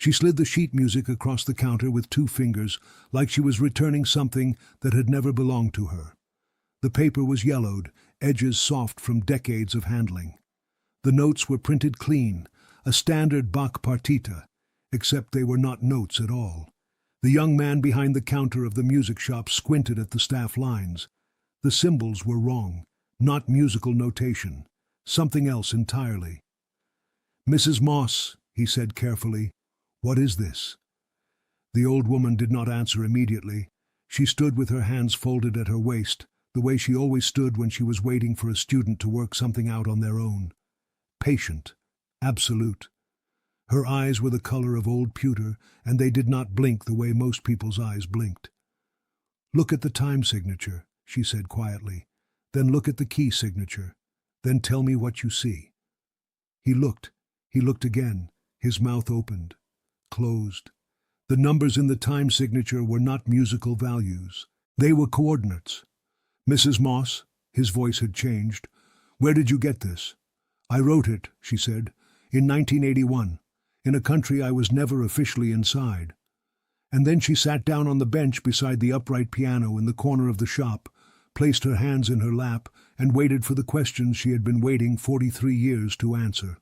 She slid the sheet music across the counter with 2 fingers, like she was returning something that had never belonged to her. The paper was yellowed, edges soft from decades of handling. The notes were printed clean, a standard Bach partita, except they were not notes at all. The young man behind the counter of the music shop squinted at the staff lines. The symbols were wrong, not musical notation, something else entirely. "Mrs. Moss," he said carefully, "what is this?" The old woman did not answer immediately. She stood with her hands folded at her waist, the way she always stood when she was waiting for a student to work something out on their own. Patient, absolute. Her eyes were the color of old pewter, and they did not blink the way most people's eyes blinked. "Look at the time signature," she said quietly. "Then look at the key signature. Then tell me what you see." He looked. He looked again. His mouth opened, closed. The numbers in the time signature were not musical values. They were coordinates. "Mrs. Moss," his voice had changed, "where did you get this?" "I wrote it," she said, "in 1981. In a country I was never officially inside." And then she sat down on the bench beside the upright piano in the corner of the shop, placed her hands in her lap, and waited for the questions she had been waiting 43 years to answer.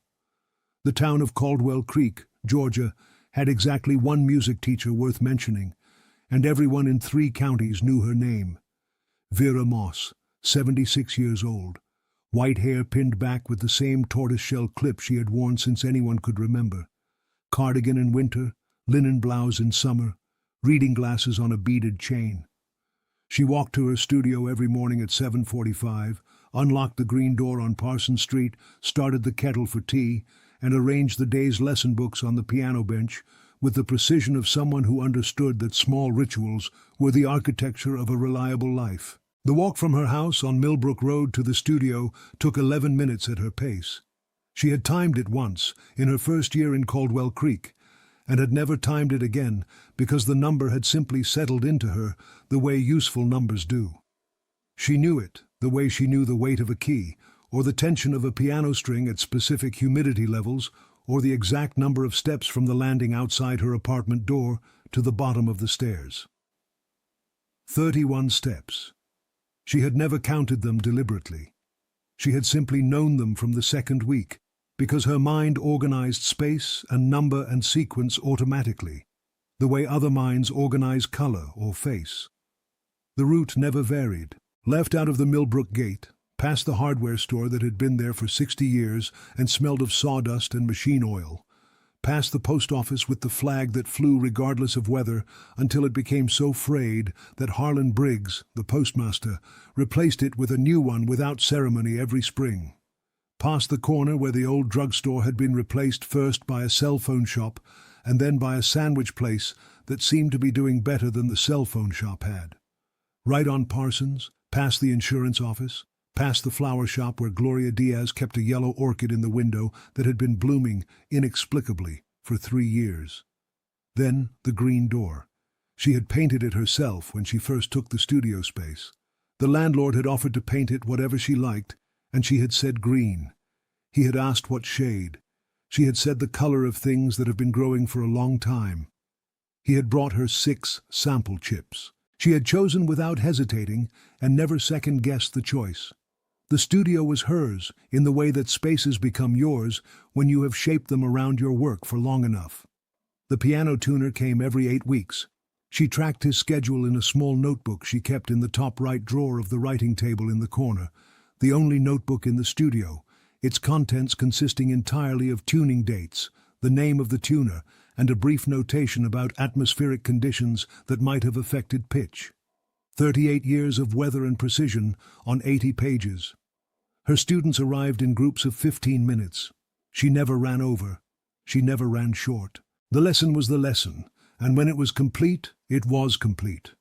The town of Caldwell Creek, Georgia, had exactly one music teacher worth mentioning, and everyone in 3 counties knew her name. Vera Moss, 76 years old, white hair pinned back with the same tortoiseshell clip she had worn since anyone could remember. Cardigan in winter, linen blouse in summer, reading glasses on a beaded chain. She walked to her studio every morning at 7:45, unlocked the green door on Parsons Street, started the kettle for tea, and arranged the day's lesson books on the piano bench with the precision of someone who understood that small rituals were the architecture of a reliable life. The walk from her house on Millbrook Road to the studio took 11 minutes at her pace. She had timed it once, in her first year in Caldwell Creek, and had never timed it again because the number had simply settled into her the way useful numbers do. She knew it, the way she knew the weight of a key, or the tension of a piano string at specific humidity levels, or the exact number of steps from the landing outside her apartment door to the bottom of the stairs. 31 steps. She had never counted them deliberately. She had simply known them from the second week, because her mind organized space and number and sequence automatically, the way other minds organize color or face. The route never varied. Left out of the Millbrook gate, past the hardware store that had been there for 60 years and smelled of sawdust and machine oil, past the post office with the flag that flew regardless of weather until it became so frayed that Harlan Briggs, the postmaster, replaced it with a new one without ceremony every spring. Past the corner where the old drugstore had been replaced first by a cell phone shop and then by a sandwich place that seemed to be doing better than the cell phone shop had. Right on Parsons, past the insurance office, past the flower shop where Gloria Diaz kept a yellow orchid in the window that had been blooming inexplicably for 3 years. Then the green door. She had painted it herself when she first took the studio space. The landlord had offered to paint it whatever she liked, and she had said green. He had asked what shade. She had said the color of things that have been growing for a long time. He had brought her 6 sample chips. She had chosen without hesitating and never second-guessed the choice. The studio was hers in the way that spaces become yours when you have shaped them around your work for long enough. The piano tuner came every 8 weeks. She tracked his schedule in a small notebook she kept in the top right drawer of the writing table in the corner, the only notebook in the studio, its contents consisting entirely of tuning dates, the name of the tuner, and a brief notation about atmospheric conditions that might have affected pitch. 38 years of weather and precision on 80 pages. Her students arrived in groups of 15 minutes. She never ran over. She never ran short. The lesson was the lesson, and when it was complete, it was complete.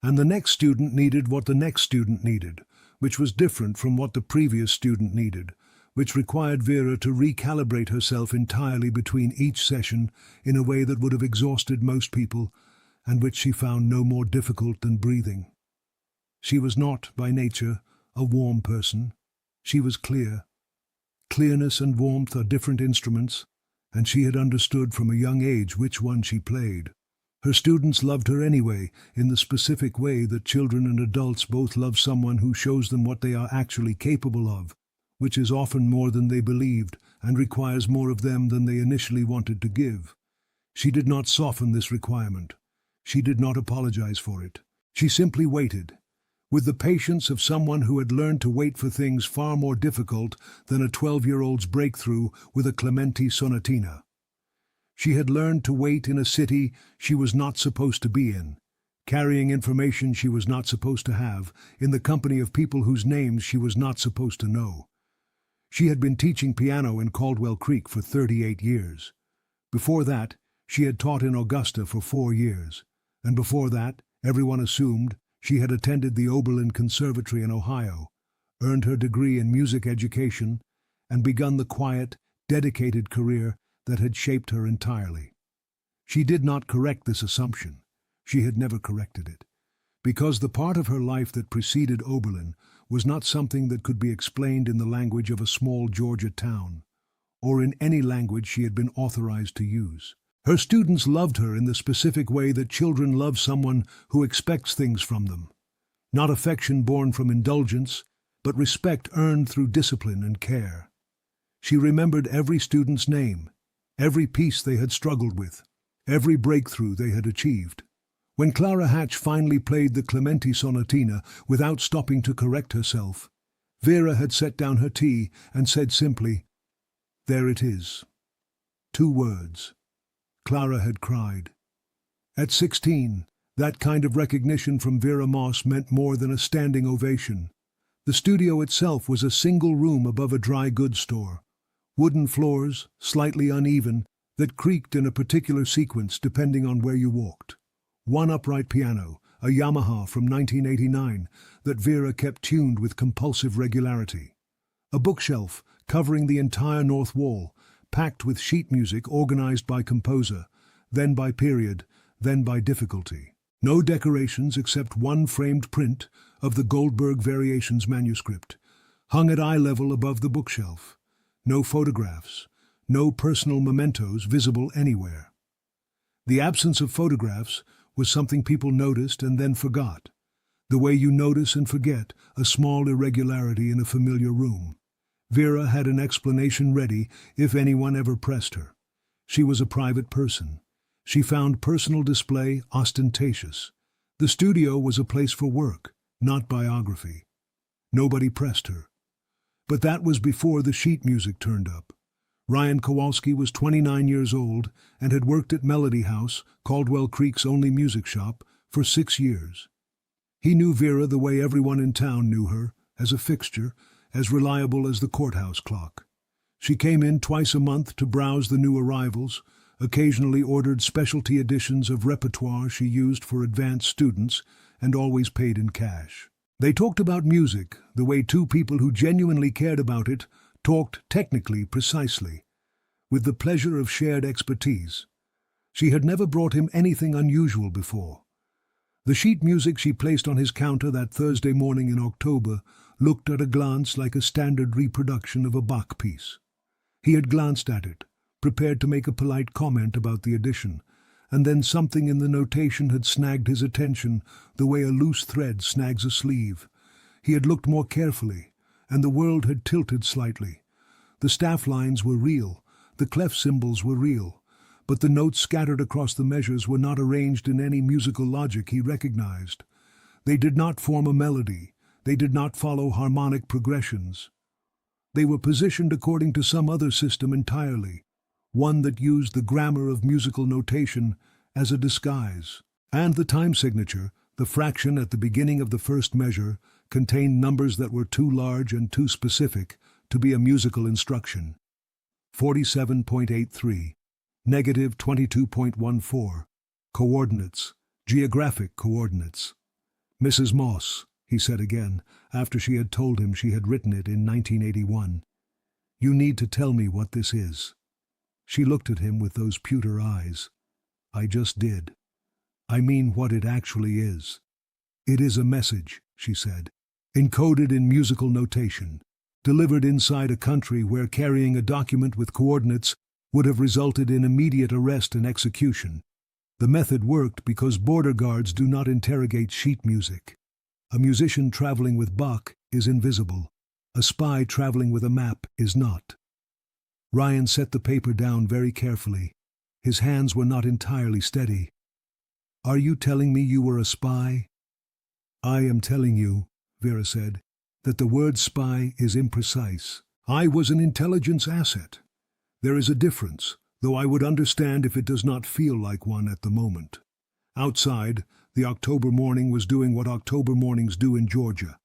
And the next student needed what the next student needed, which was different from what the previous student needed, which required Vera to recalibrate herself entirely between each session in a way that would have exhausted most people, and which she found no more difficult than breathing. She was not, by nature, a warm person. She was clear. Clearness and warmth are different instruments, and she had understood from a young age which one she played. Her students loved her anyway, in the specific way that children and adults both love someone who shows them what they are actually capable of, which is often more than they believed and requires more of them than they initially wanted to give. She did not soften this requirement. She did not apologize for it. She simply waited, with the patience of someone who had learned to wait for things far more difficult than a 12-year-old's breakthrough with a Clementi sonatina. She had learned to wait in a city she was not supposed to be in, carrying information she was not supposed to have, in the company of people whose names she was not supposed to know. She had been teaching piano in Caldwell Creek for 38 years. Before that, she had taught in Augusta for 4 years, and before that, everyone assumed, she had attended the Oberlin Conservatory in Ohio, earned her degree in music education, and begun the quiet, dedicated career that had shaped her entirely. She did not correct this assumption. She had never corrected it, because the part of her life that preceded Oberlin was not something that could be explained in the language of a small Georgia town, or in any language she had been authorized to use. Her students loved her in the specific way that children love someone who expects things from them. Not affection born from indulgence, but respect earned through discipline and care. She remembered every student's name, every piece they had struggled with, every breakthrough they had achieved. When Clara Hatch finally played the Clementi sonatina without stopping to correct herself, Vera had set down her tea and said simply, "There it is." 2 words. Clara had cried. At 16, that kind of recognition from Vera Moss meant more than a standing ovation. The studio itself was a single room above a dry goods store. Wooden floors, slightly uneven, that creaked in a particular sequence depending on where you walked. One upright piano, a Yamaha from 1989, that Vera kept tuned with compulsive regularity. A bookshelf covering the entire north wall, packed with sheet music organized by composer, then by period, then by difficulty. No decorations except one framed print of the Goldberg Variations manuscript, hung at eye level above the bookshelf. No photographs, no personal mementos visible anywhere. The absence of photographs was something people noticed and then forgot, the way you notice and forget a small irregularity in a familiar room. Vera had an explanation ready if anyone ever pressed her. She was a private person. She found personal display ostentatious. The studio was a place for work, not biography. Nobody pressed her. But that was before the sheet music turned up. Ryan Kowalski was 29 years old and had worked at Melody House, Caldwell Creek's only music shop, for 6 years. He knew Vera the way everyone in town knew her, as a fixture, as reliable as the courthouse clock. She came in twice a month to browse the new arrivals, occasionally ordered specialty editions of repertoire she used for advanced students, and always paid in cash. They talked about music the way 2 people who genuinely cared about it talked technically precisely, with the pleasure of shared expertise. She had never brought him anything unusual before. The sheet music she placed on his counter that Thursday morning in October looked at a glance like a standard reproduction of a Bach piece. He had glanced at it, prepared to make a polite comment about the edition, and then something in the notation had snagged his attention the way a loose thread snags a sleeve. He had looked more carefully, and the world had tilted slightly. The staff lines were real, the clef symbols were real, but the notes scattered across the measures were not arranged in any musical logic he recognized. They did not form a melody, they did not follow harmonic progressions. They were positioned according to some other system entirely, one that used the grammar of musical notation as a disguise. And the time signature, the fraction at the beginning of the first measure, contained numbers that were too large and too specific to be a musical instruction. 47.83, negative 22.14, coordinates, geographic coordinates. "Mrs. Moss," he said again, after she had told him she had written it in 1981. "You need to tell me what this is." She looked at him with those pewter eyes. "I just did. I mean what it actually is." "It is a message," she said, "encoded in musical notation, delivered inside a country where carrying a document with coordinates would have resulted in immediate arrest and execution. The method worked because border guards do not interrogate sheet music. A musician traveling with Bach is invisible. A spy traveling with a map is not. Ryan set the paper down very carefully. His hands were not entirely steady. "Are you telling me you were a spy?" "I am telling you," Vera said, "that the word spy is imprecise. I was an intelligence asset. There is a difference, though I would understand if it does not feel like one at the moment." Outside, the October morning was doing what October mornings do in Georgia.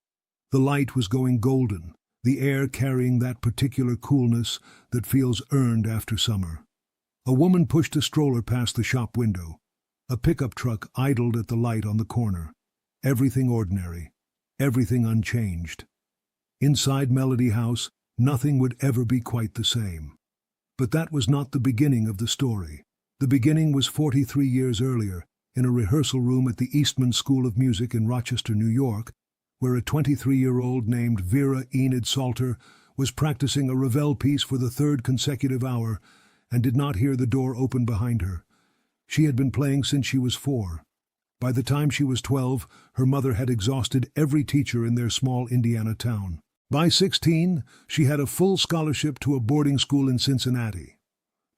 The light was going golden, the air carrying that particular coolness that feels earned after summer. A woman pushed a stroller past the shop window. A pickup truck idled at the light on the corner. Everything ordinary, everything unchanged. Inside Melody House, nothing would ever be quite the same. But that was not the beginning of the story. The beginning was 43 years earlier, in a rehearsal room at the Eastman School of Music in Rochester, New York, where a 23-year-old named Vera Enid Salter was practicing a Ravel piece for the third consecutive hour and did not hear the door open behind her. She had been playing since she was 4. By the time she was 12, her mother had exhausted every teacher in their small Indiana town. By 16, she had a full scholarship to a boarding school in Cincinnati.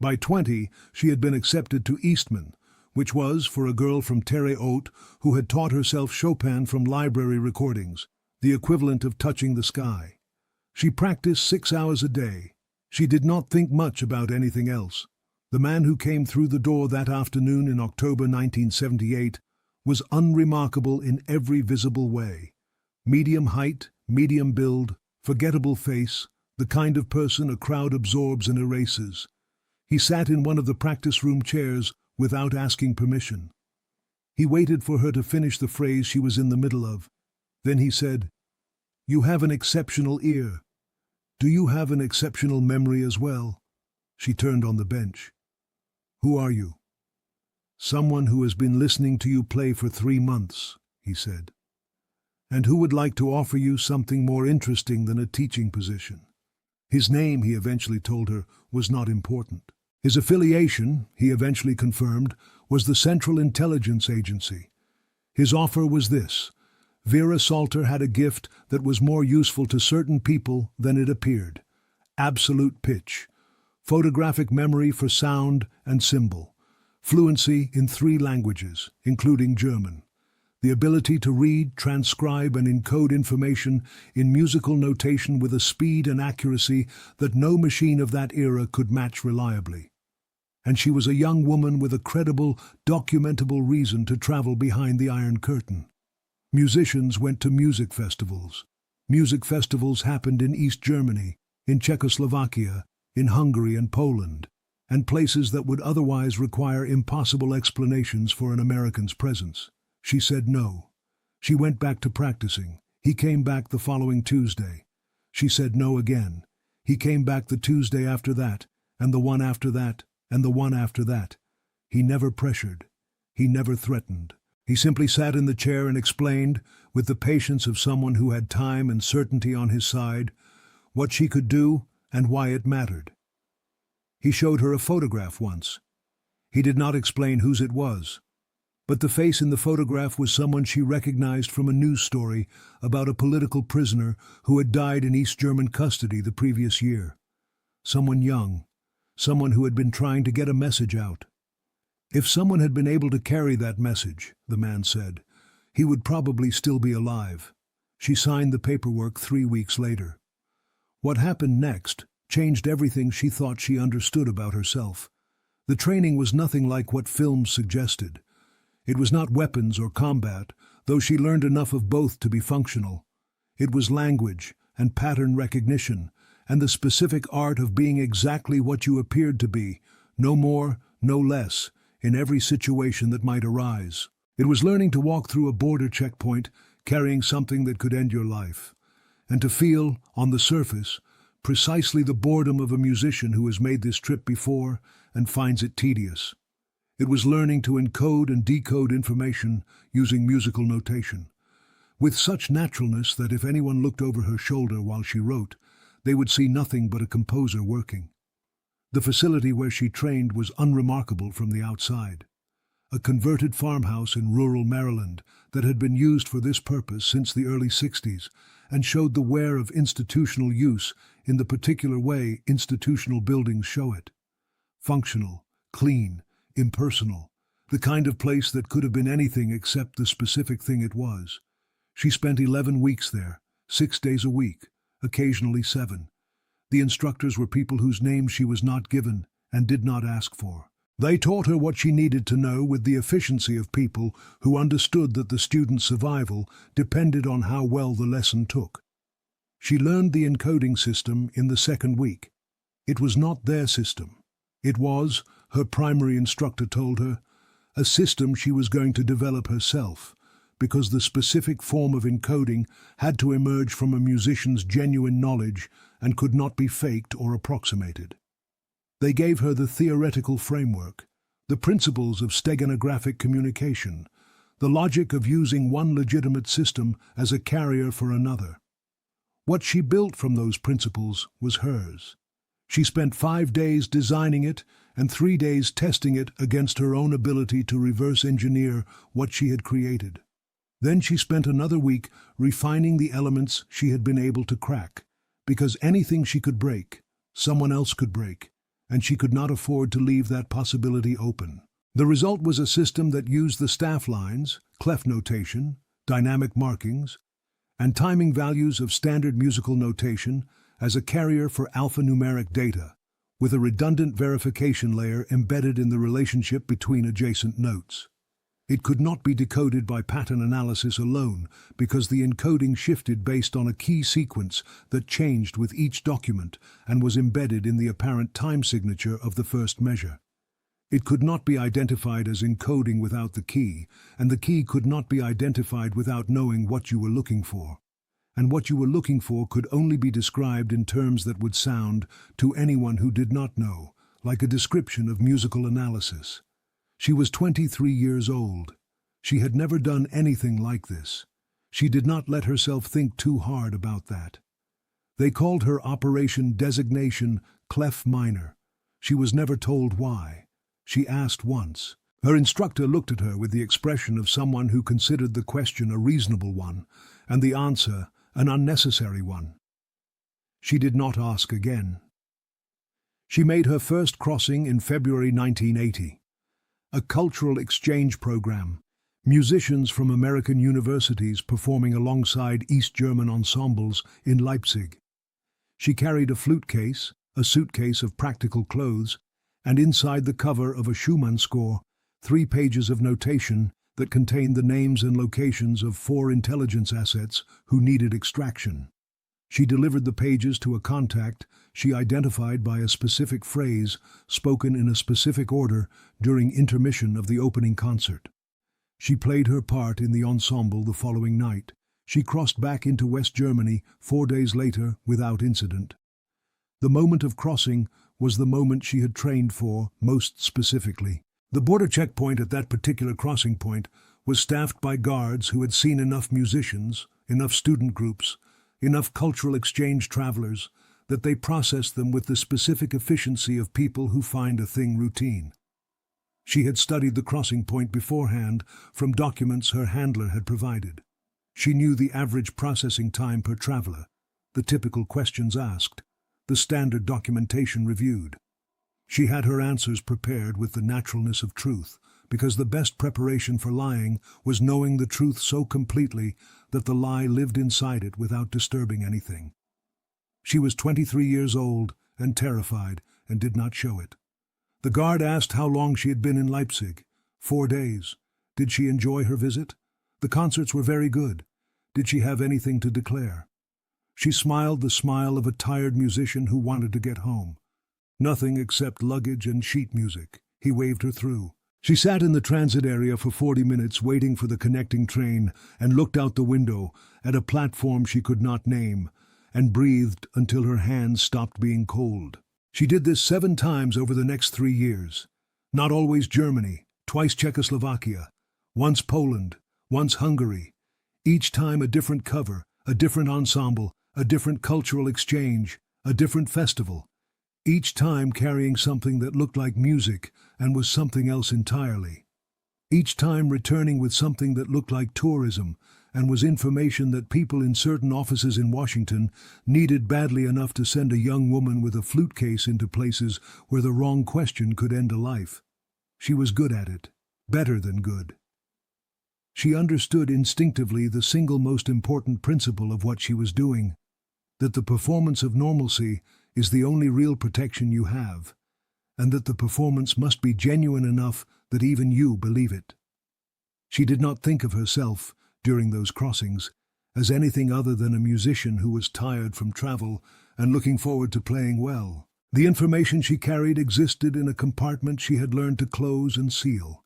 By 20, she had been accepted to Eastman, which was, for a girl from Terre Haute who had taught herself Chopin from library recordings, the equivalent of touching the sky. She practiced 6 hours a day. She did not think much about anything else. The man who came through the door that afternoon in October 1978 was unremarkable in every visible way. Medium height, medium build, forgettable face, the kind of person a crowd absorbs and erases. He sat in one of the practice room chairs without asking permission. He waited for her to finish the phrase she was in the middle of. Then he said, "You have an exceptional ear. Do you have an exceptional memory as well?" She turned on the bench. "Who are you?" "Someone who has been listening to you play for 3 months," he said. "And who would like to offer you something more interesting than a teaching position." His name, he eventually told her, was not important. His affiliation, he eventually confirmed, was the Central Intelligence Agency. His offer was this: Vera Salter had a gift that was more useful to certain people than it appeared. Absolute pitch, photographic memory for sound and symbol, fluency in 3 languages, including German, the ability to read, transcribe, and encode information in musical notation with a speed and accuracy that no machine of that era could match reliably. And she was a young woman with a credible, documentable reason to travel behind the Iron Curtain. Musicians went to music festivals. Music festivals happened in East Germany, in Czechoslovakia, in Hungary and Poland, and places that would otherwise require impossible explanations for an American's presence. She said no. She went back to practicing. He came back the following Tuesday. She said no again. He came back the Tuesday after that, and the one after that, and the one after that. He never pressured. He never threatened. He simply sat in the chair and explained, with the patience of someone who had time and certainty on his side, what she could do and why it mattered. He showed her a photograph once. He did not explain whose it was, but the face in the photograph was someone she recognized from a news story about a political prisoner who had died in East German custody the previous year. Someone young, someone who had been trying to get a message out. If someone had been able to carry that message, the man said, he would probably still be alive. She signed the paperwork 3 weeks later. What happened next changed everything she thought she understood about herself. The training was nothing like what films suggested. It was not weapons or combat, though she learned enough of both to be functional. It was language and pattern recognition, and the specific art of being exactly what you appeared to be, no more, no less, in every situation that might arise. It was learning to walk through a border checkpoint carrying something that could end your life, and to feel, on the surface, precisely the boredom of a musician who has made this trip before and finds it tedious. It was learning to encode and decode information using musical notation, with such naturalness that if anyone looked over her shoulder while she wrote, they would see nothing but a composer working. The facility where she trained was unremarkable from the outside. A converted farmhouse in rural Maryland that had been used for this purpose since the early 60s and showed the wear of institutional use in the particular way institutional buildings show it. Functional, clean, impersonal, the kind of place that could have been anything except the specific thing it was. She spent 11 weeks there, 6 days a week, occasionally 7. The instructors were people whose names she was not given and did not ask for. They taught her what she needed to know with the efficiency of people who understood that the student's survival depended on how well the lesson took. She learned the encoding system in the second week. It was not their system. It was, her primary instructor told her, a system she was going to develop herself, because the specific form of encoding had to emerge from a musician's genuine knowledge and could not be faked or approximated. They gave her the theoretical framework, the principles of steganographic communication, the logic of using one legitimate system as a carrier for another. What she built from those principles was hers. She spent 5 days designing it and 3 days testing it against her own ability to reverse engineer what she had created. Then she spent another week refining the elements she had been able to crack, because anything she could break, someone else could break, and she could not afford to leave that possibility open. The result was a system that used the staff lines, clef notation, dynamic markings, and timing values of standard musical notation as a carrier for alphanumeric data, with a redundant verification layer embedded in the relationship between adjacent notes. It could not be decoded by pattern analysis alone because the encoding shifted based on a key sequence that changed with each document and was embedded in the apparent time signature of the first measure. It could not be identified as encoding without the key, and the key could not be identified without knowing what you were looking for. And what you were looking for could only be described in terms that would sound, to anyone who did not know, like a description of musical analysis. She was 23 years old. She had never done anything like this. She did not let herself think too hard about that. They called her Operation Designation Clef Minor. She was never told why. She asked once. Her instructor looked at her with the expression of someone who considered the question a reasonable one, and the answer an unnecessary one. She did not ask again. She made her first crossing in February 1980. A cultural exchange program, musicians from American universities performing alongside East German ensembles in Leipzig. She carried a flute case, a suitcase of practical clothes, and inside the cover of a Schumann score, 3 pages of notation that contained the names and locations of 4 intelligence assets who needed extraction. She delivered the pages to a contact she identified by a specific phrase spoken in a specific order during intermission of the opening concert. She played her part in the ensemble the following night. She crossed back into West Germany 4 days later without incident. The moment of crossing was the moment she had trained for most specifically. The border checkpoint at that particular crossing point was staffed by guards who had seen enough musicians, enough student groups, enough cultural exchange travelers, that they processed them with the specific efficiency of people who find a thing routine. She had studied the crossing point beforehand from documents her handler had provided. She knew the average processing time per traveler, the typical questions asked, the standard documentation reviewed. She had her answers prepared with the naturalness of truth, because the best preparation for lying was knowing the truth so completely that the lie lived inside it without disturbing anything. She was 23 years old and terrified and did not show it. The guard asked how long she had been in Leipzig. 4 days. Did she enjoy her visit? The concerts were very good. Did she have anything to declare? She smiled the smile of a tired musician who wanted to get home. Nothing except luggage and sheet music. He waved her through. She sat in the transit area for 40 minutes waiting for the connecting train and looked out the window at a platform she could not name and breathed until her hands stopped being cold. She did this 7 times over the next 3 years. Not always Germany, twice Czechoslovakia, once Poland, once Hungary. Each time a different cover, a different ensemble, a different cultural exchange, a different festival. each time carrying something that looked like music and was something else entirely. Each time returning with something that looked like tourism and was information that people in certain offices in Washington needed badly enough to send a young woman with a flute case into places where the wrong question could end a life. She was good at it, better than good. She understood instinctively the single most important principle of what she was doing, that the performance of normalcy is the only real protection you have, and that the performance must be genuine enough that even you believe it. She did not think of herself, during those crossings, as anything other than a musician who was tired from travel and looking forward to playing well. The information she carried existed in a compartment she had learned to close and seal.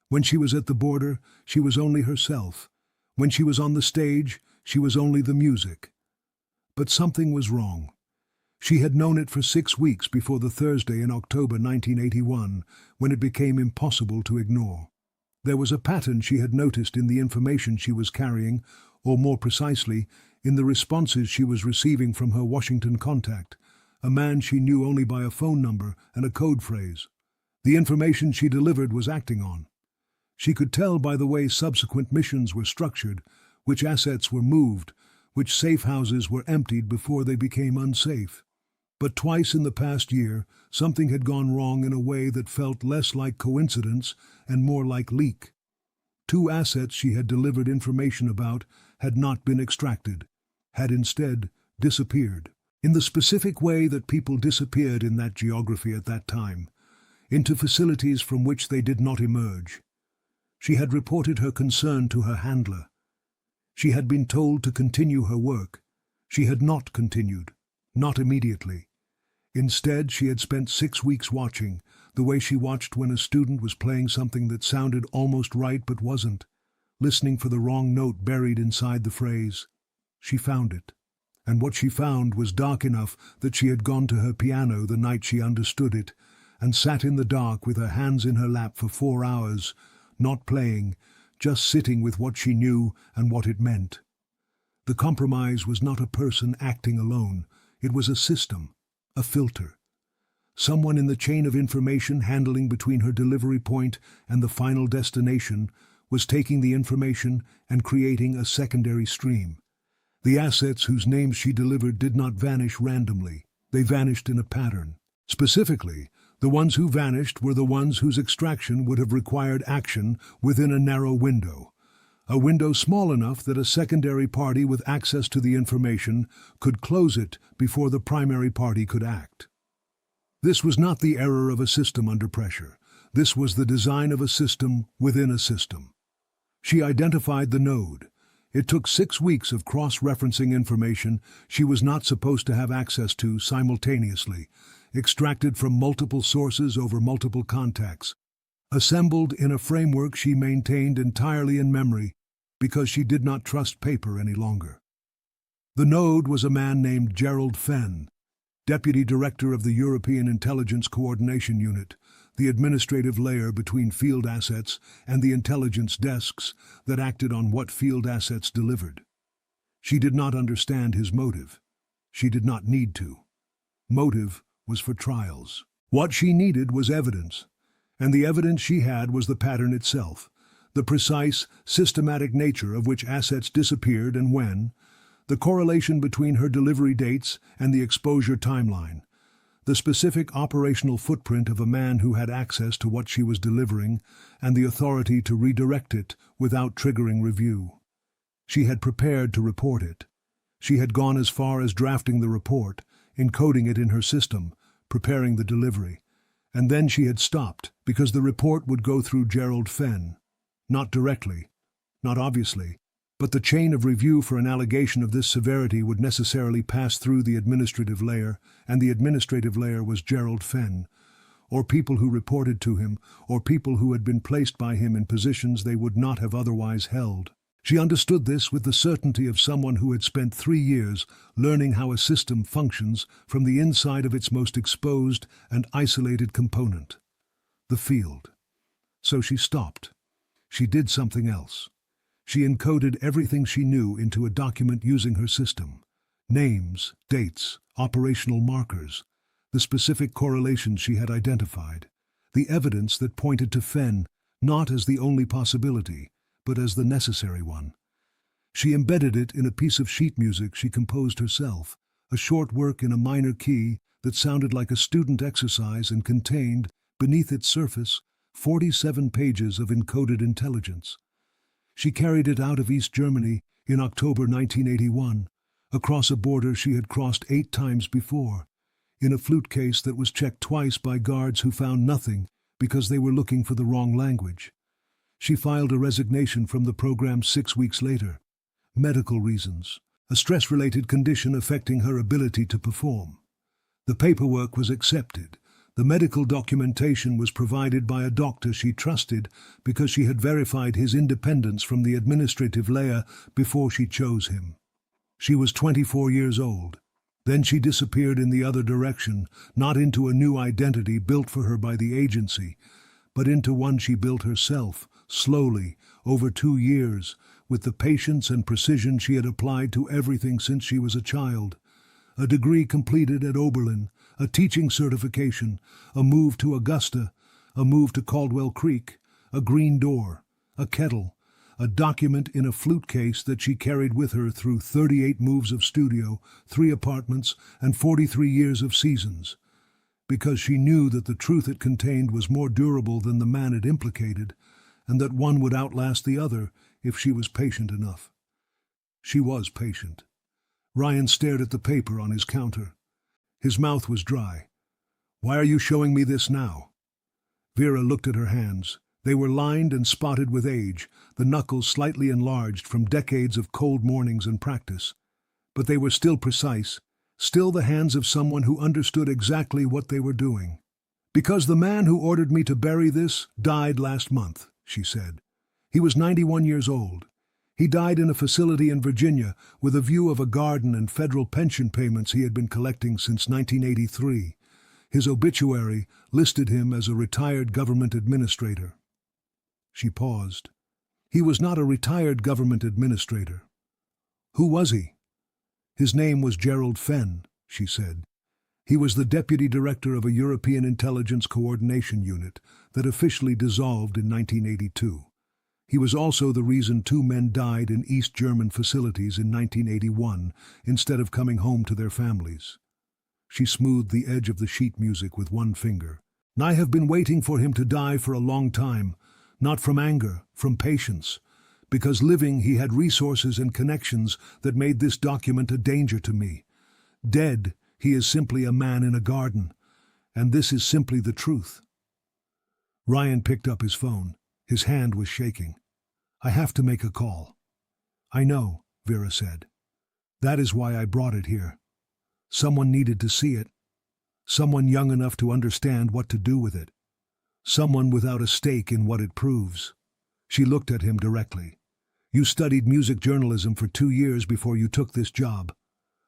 When she was at the border, she was only herself. When she was on the stage, she was only the music. But something was wrong. She had known it for 6 weeks before the Thursday in October 1981, when it became impossible to ignore. There was a pattern she had noticed in the information she was carrying, or more precisely, in the responses she was receiving from her Washington contact, a man she knew only by a phone number and a code phrase. The information she delivered was acting on. She could tell by the way subsequent missions were structured, which assets were moved, which safe houses were emptied before they became unsafe. But twice in the past year, something had gone wrong in a way that felt less like coincidence and more like leak. 2 assets she had delivered information about had not been extracted, had instead disappeared, in the specific way that people disappeared in that geography at that time, into facilities from which they did not emerge. She had reported her concern to her handler. She had been told to continue her work. She had not continued, not immediately. Instead, she had spent 6 weeks watching, the way she watched when a student was playing something that sounded almost right but wasn't, listening for the wrong note buried inside the phrase. She found it. And what she found was dark enough that she had gone to her piano the night she understood it, and sat in the dark with her hands in her lap for 4 hours, not playing, just sitting with what she knew and what it meant. The compromise was not a person acting alone. It was a system, a filter. Someone in the chain of information handling between her delivery point and the final destination was taking the information and creating a secondary stream. The assets whose names she delivered did not vanish randomly. They vanished in a pattern. Specifically, the ones who vanished were the ones whose extraction would have required action within a narrow window, a window small enough that a secondary party with access to the information could close it before the primary party could act. This was not the error of a system under pressure. This was the design of a system within a system. She identified the node. It took 6 weeks of cross-referencing information she was not supposed to have access to simultaneously, extracted from multiple sources over multiple contacts, assembled in a framework she maintained entirely in memory because she did not trust paper any longer. The node was a man named Gerald Fenn, Deputy Director of the European Intelligence Coordination Unit, the administrative layer between field assets and the intelligence desks that acted on what field assets delivered. She did not understand his motive. She did not need to. Motive was for trials. What she needed was evidence, and the evidence she had was the pattern itself, the precise, systematic nature of which assets disappeared and when, the correlation between her delivery dates and the exposure timeline, the specific operational footprint of a man who had access to what she was delivering and the authority to redirect it without triggering review. She had prepared to report it. She had gone as far as drafting the report, encoding it in her system, preparing the delivery. And then she had stopped because the report would go through Gerald Fenn. Not directly, not obviously, but the chain of review for an allegation of this severity would necessarily pass through the administrative layer, and the administrative layer was Gerald Fenn, or people who reported to him, or people who had been placed by him in positions they would not have otherwise held. She understood this with the certainty of someone who had spent 3 years learning how a system functions from the inside of its most exposed and isolated component, the field. So she stopped. She did something else. She encoded everything she knew into a document using her system. Names, dates, operational markers. the specific correlations she had identified, the evidence that pointed to Fenn not as the only possibility, but as the necessary one. She embedded it in a piece of sheet music she composed herself, a short work in a minor key that sounded like a student exercise and contained, beneath its surface, 47 pages of encoded intelligence. She carried it out of East Germany in October 1981, across a border she had crossed 8 times before, in a flute case that was checked twice by guards who found nothing because they were looking for the wrong language. She filed a resignation from the program 6 weeks later. Medical reasons, a stress-related condition affecting her ability to perform. The paperwork was accepted. The medical documentation was provided by a doctor she trusted because she had verified his independence from the administrative layer before she chose him. She was 24 years old. Then she disappeared in the other direction, not into a new identity built for her by the agency, but into one she built herself, slowly, over 2 years, with the patience and precision she had applied to everything since she was a child. A degree completed at Oberlin, a teaching certification, a move to Augusta, a move to Caldwell Creek, a green door, a kettle, a document in a flute case that she carried with her through 38 moves of studio, 3 apartments, and 43 years of seasons. Because she knew that the truth it contained was more durable than the man it implicated, and that one would outlast the other if she was patient enough. She was patient. Ryan stared at the paper on his counter. His mouth was dry. "Why are you showing me this now?" Vera looked at her hands. They were lined and spotted with age, the knuckles slightly enlarged from decades of cold mornings and practice. But they were still precise, still the hands of someone who understood exactly what they were doing. "Because the man who ordered me to bury this died last month," she said. "He was 91 years old. He died in a facility in Virginia with a view of a garden and federal pension payments he had been collecting since 1983. His obituary listed him as a retired government administrator." She paused. "He was not a retired government administrator." "Who was he?" "His name was Gerald Fenn," she said. "He was the deputy director of a European Intelligence Coordination Unit that officially dissolved in 1982. He was also the reason 2 men died in East German facilities in 1981 instead of coming home to their families." She smoothed the edge of the sheet music with one finger. "I have been waiting for him to die for a long time, not from anger, from patience. Because living he had resources and connections that made this document a danger to me. Dead, he is simply a man in a garden, and this is simply the truth." Ryan picked up his phone. His hand was shaking. "I have to make a call." "I know," Vera said. "That is why I brought it here. Someone needed to see it. Someone young enough to understand what to do with it. Someone without a stake in what it proves." She looked at him directly. "You studied music journalism for 2 years before you took this job.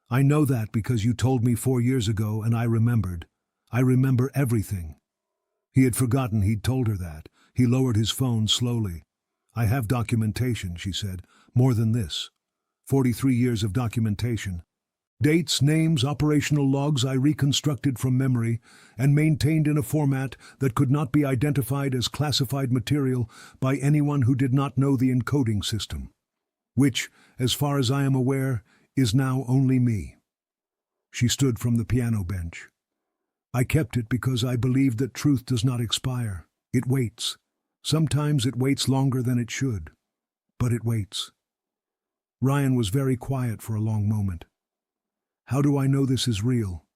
I know that because you told me 4 years ago and I remembered. I remember everything." He had forgotten he'd told her that. He lowered his phone slowly. "I have documentation," she said. "More than this. 43 years of documentation. Dates, names, operational logs I reconstructed from memory and maintained in a format that could not be identified as classified material by anyone who did not know the encoding system. Which, as far as I am aware, is now only me." She stood from the piano bench. "I kept it because I believed that truth does not expire. It waits. Sometimes it waits longer than it should. But it waits." Ryan was very quiet for a long moment. "How do I know this is real?"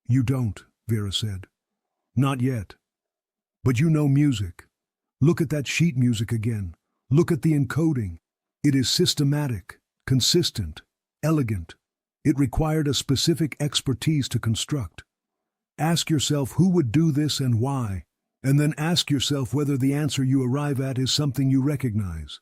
"You don't," Vera said. "Not yet. But you know music. Look at that sheet music again. Look at the encoding. It is systematic, consistent, elegant. It required a specific expertise to construct. Ask yourself who would do this and why, and then ask yourself whether the answer you arrive at is something you recognize."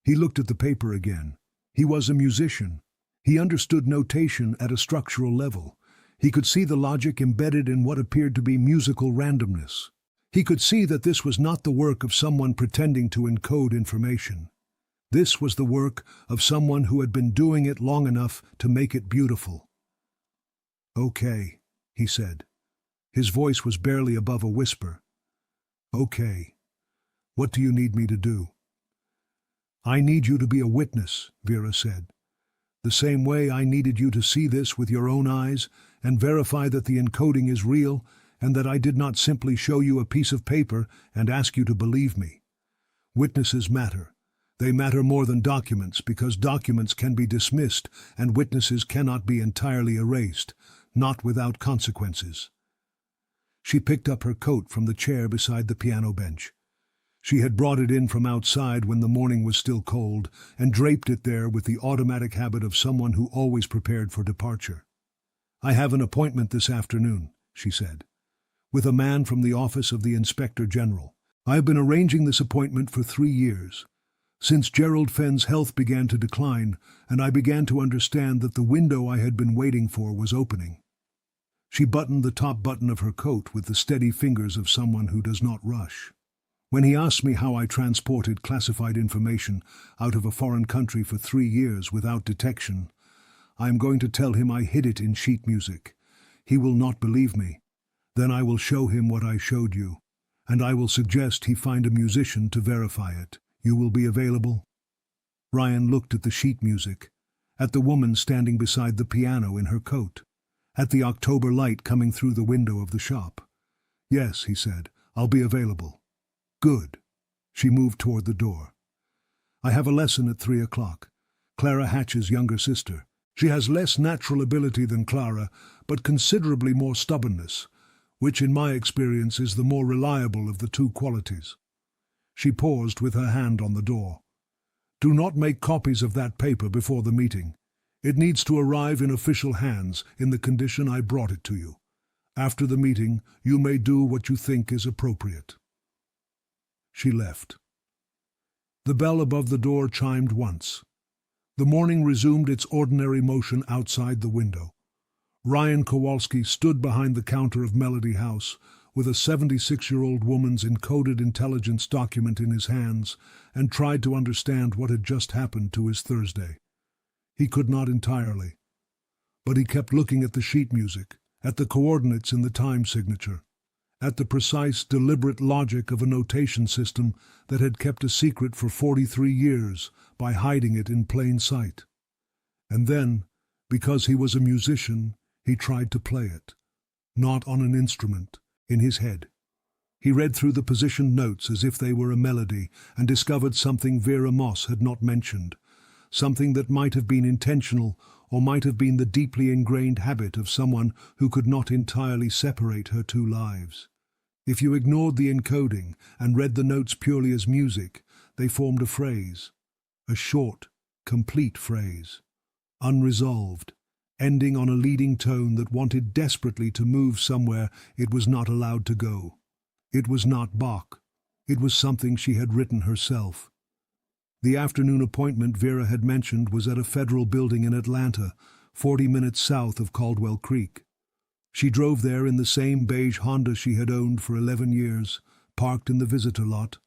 He looked at the paper again. He was a musician. He understood notation at a structural level. He could see the logic embedded in what appeared to be musical randomness. He could see that this was not the work of someone pretending to encode information. This was the work of someone who had been doing it long enough to make it beautiful. "Okay," he said. His voice was barely above a whisper. "Okay. What do you need me to do?" "I need you to be a witness," Vera said. "The same way I needed you to see this with your own eyes and verify that the encoding is real and that I did not simply show you a piece of paper and ask you to believe me. Witnesses matter. They matter more than documents because documents can be dismissed and witnesses cannot be entirely erased, not without consequences." She picked up her coat from the chair beside the piano bench. She had brought it in from outside when the morning was still cold and draped it there with the automatic habit of someone who always prepared for departure. "I have an appointment this afternoon," she said, "with a man from the office of the Inspector General. I have been arranging this appointment for 3 years. Since Gerald Fenn's health began to decline, and I began to understand that the window I had been waiting for was opening." She buttoned the top button of her coat with the steady fingers of someone who does not rush. "When he asked me how I transported classified information out of a foreign country for 3 years without detection, I am going to tell him I hid it in sheet music. He will not believe me. Then I will show him what I showed you, and I will suggest he find a musician to verify it. You will be available?" Ryan looked at the sheet music, at the woman standing beside the piano in her coat, at the October light coming through the window of the shop. "Yes," he said, "I'll be available." "Good." She moved toward the door. "I have a lesson at 3 o'clock. Clara Hatch's younger sister. She has less natural ability than Clara, but considerably more stubbornness, which in my experience is the more reliable of the two qualities." She paused with her hand on the door. "Do not make copies of that paper before the meeting. It needs to arrive in official hands in the condition I brought it to you. After the meeting, you may do what you think is appropriate." She left. The bell above the door chimed once. The morning resumed its ordinary motion outside the window. Ryan Kowalski stood behind the counter of Melody House, with a 76-year-old woman's encoded intelligence document in his hands, and tried to understand what had just happened to his Thursday. He could not entirely. But he kept looking at the sheet music, at the coordinates in the time signature, at the precise, deliberate logic of a notation system that had kept a secret for 43 years by hiding it in plain sight. And then, because he was a musician, he tried to play it, not on an instrument, in his head. He read through the positioned notes as if they were a melody and discovered something Vera Moss had not mentioned, something that might have been intentional or might have been the deeply ingrained habit of someone who could not entirely separate her two lives. If you ignored the encoding and read the notes purely as music, they formed a phrase, a short, complete phrase, unresolved, ending on a leading tone that wanted desperately to move somewhere it was not allowed to go. It was not Bach. It was something she had written herself. The afternoon appointment Vera had mentioned was at a federal building in Atlanta, 40 minutes south of Caldwell Creek. She drove there in the same beige Honda she had owned for 11 years, parked in the visitor lot,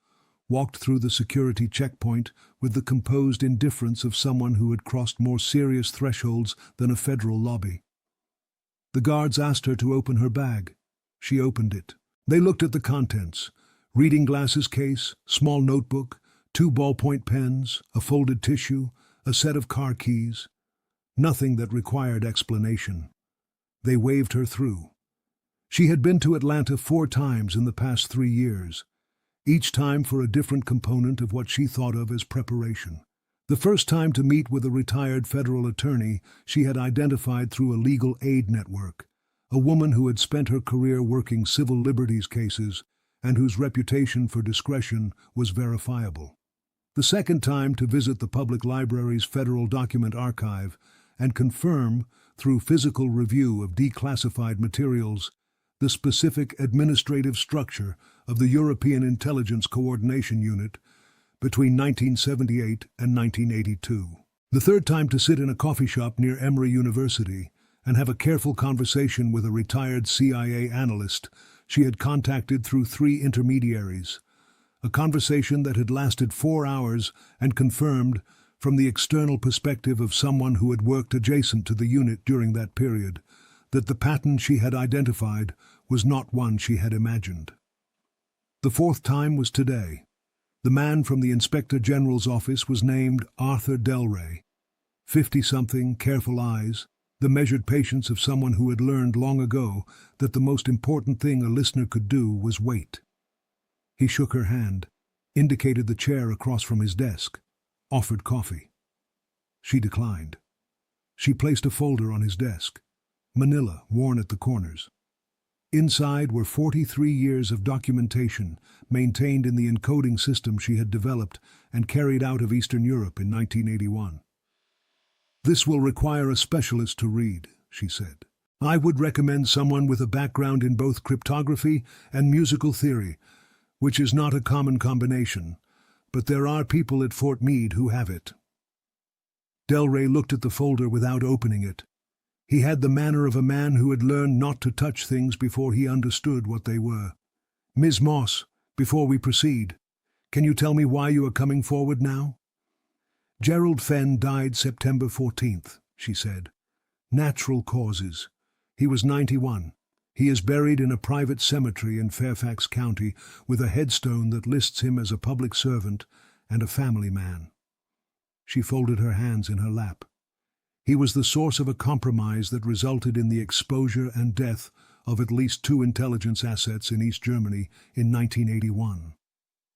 walked through the security checkpoint with the composed indifference of someone who had crossed more serious thresholds than a federal lobby. The guards asked her to open her bag. She opened it. They looked at the contents: reading glasses case, small notebook, 2 ballpoint pens, a folded tissue, a set of car keys. Nothing that required explanation. They waved her through. She had been to Atlanta 4 times in the past 3 years, each time for a different component of what she thought of as preparation. The first time to meet with a retired federal attorney she had identified through a legal aid network, a woman who had spent her career working civil liberties cases and whose reputation for discretion was verifiable. The second time to visit the public library's Federal Document Archive and confirm, through physical review of declassified materials, the specific administrative structure of the European Intelligence Coordination Unit between 1978 and 1982. The third time to sit in a coffee shop near Emory University and have a careful conversation with a retired CIA analyst she had contacted through 3 intermediaries, a conversation that had lasted 4 hours and confirmed, from the external perspective of someone who had worked adjacent to the unit during that period, that the pattern she had identified was not one she had imagined. The fourth time was today. The man from the Inspector General's office was named Arthur Delray. 50-something, careful eyes, the measured patience of someone who had learned long ago that the most important thing a listener could do was wait. He shook her hand, indicated the chair across from his desk, offered coffee. She declined. She placed a folder on his desk, manila worn at the corners. Inside were 43 years of documentation maintained in the encoding system she had developed and carried out of Eastern Europe in 1981. "This will require a specialist to read," she said. "I would recommend someone with a background in both cryptography and musical theory, which is not a common combination, but there are people at Fort Meade who have it." Delray looked at the folder without opening it. He had the manner of a man who had learned not to touch things before he understood what they were. "Ms. Moss, before we proceed, can you tell me why you are coming forward now?" "Gerald Fenn died September 14th, she said. "Natural causes. He was 91. He is buried in a private cemetery in Fairfax County with a headstone that lists him as a public servant and a family man." She folded her hands in her lap. "He was the source of a compromise that resulted in the exposure and death of at least 2 intelligence assets in East Germany in 1981.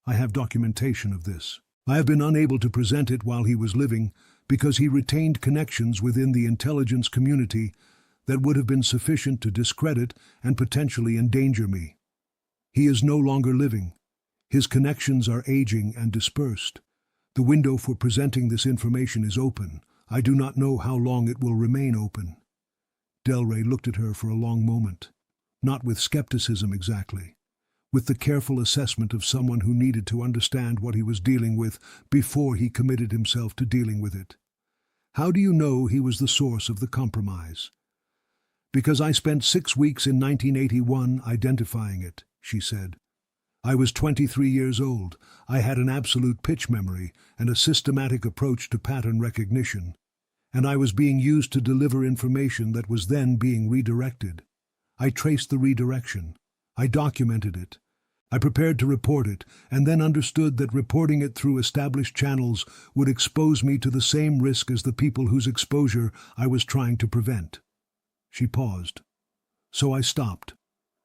I have documentation of this. I have been unable to present it while he was living because he retained connections within the intelligence community that would have been sufficient to discredit and potentially endanger me. He is no longer living. His connections are aging and dispersed. The window for presenting this information is open. I do not know how long it will remain open." Delray looked at her for a long moment, not with skepticism exactly, with the careful assessment of someone who needed to understand what he was dealing with before he committed himself to dealing with it. "How do you know he was the source of the compromise?" "Because I spent 6 weeks in 1981 identifying it," she said. "I was 23 years old. I had an absolute pitch memory and a systematic approach to pattern recognition, and I was being used to deliver information that was then being redirected. I traced the redirection. I documented it. I prepared to report it, and then understood that reporting it through established channels would expose me to the same risk as the people whose exposure I was trying to prevent." She paused. "So I stopped.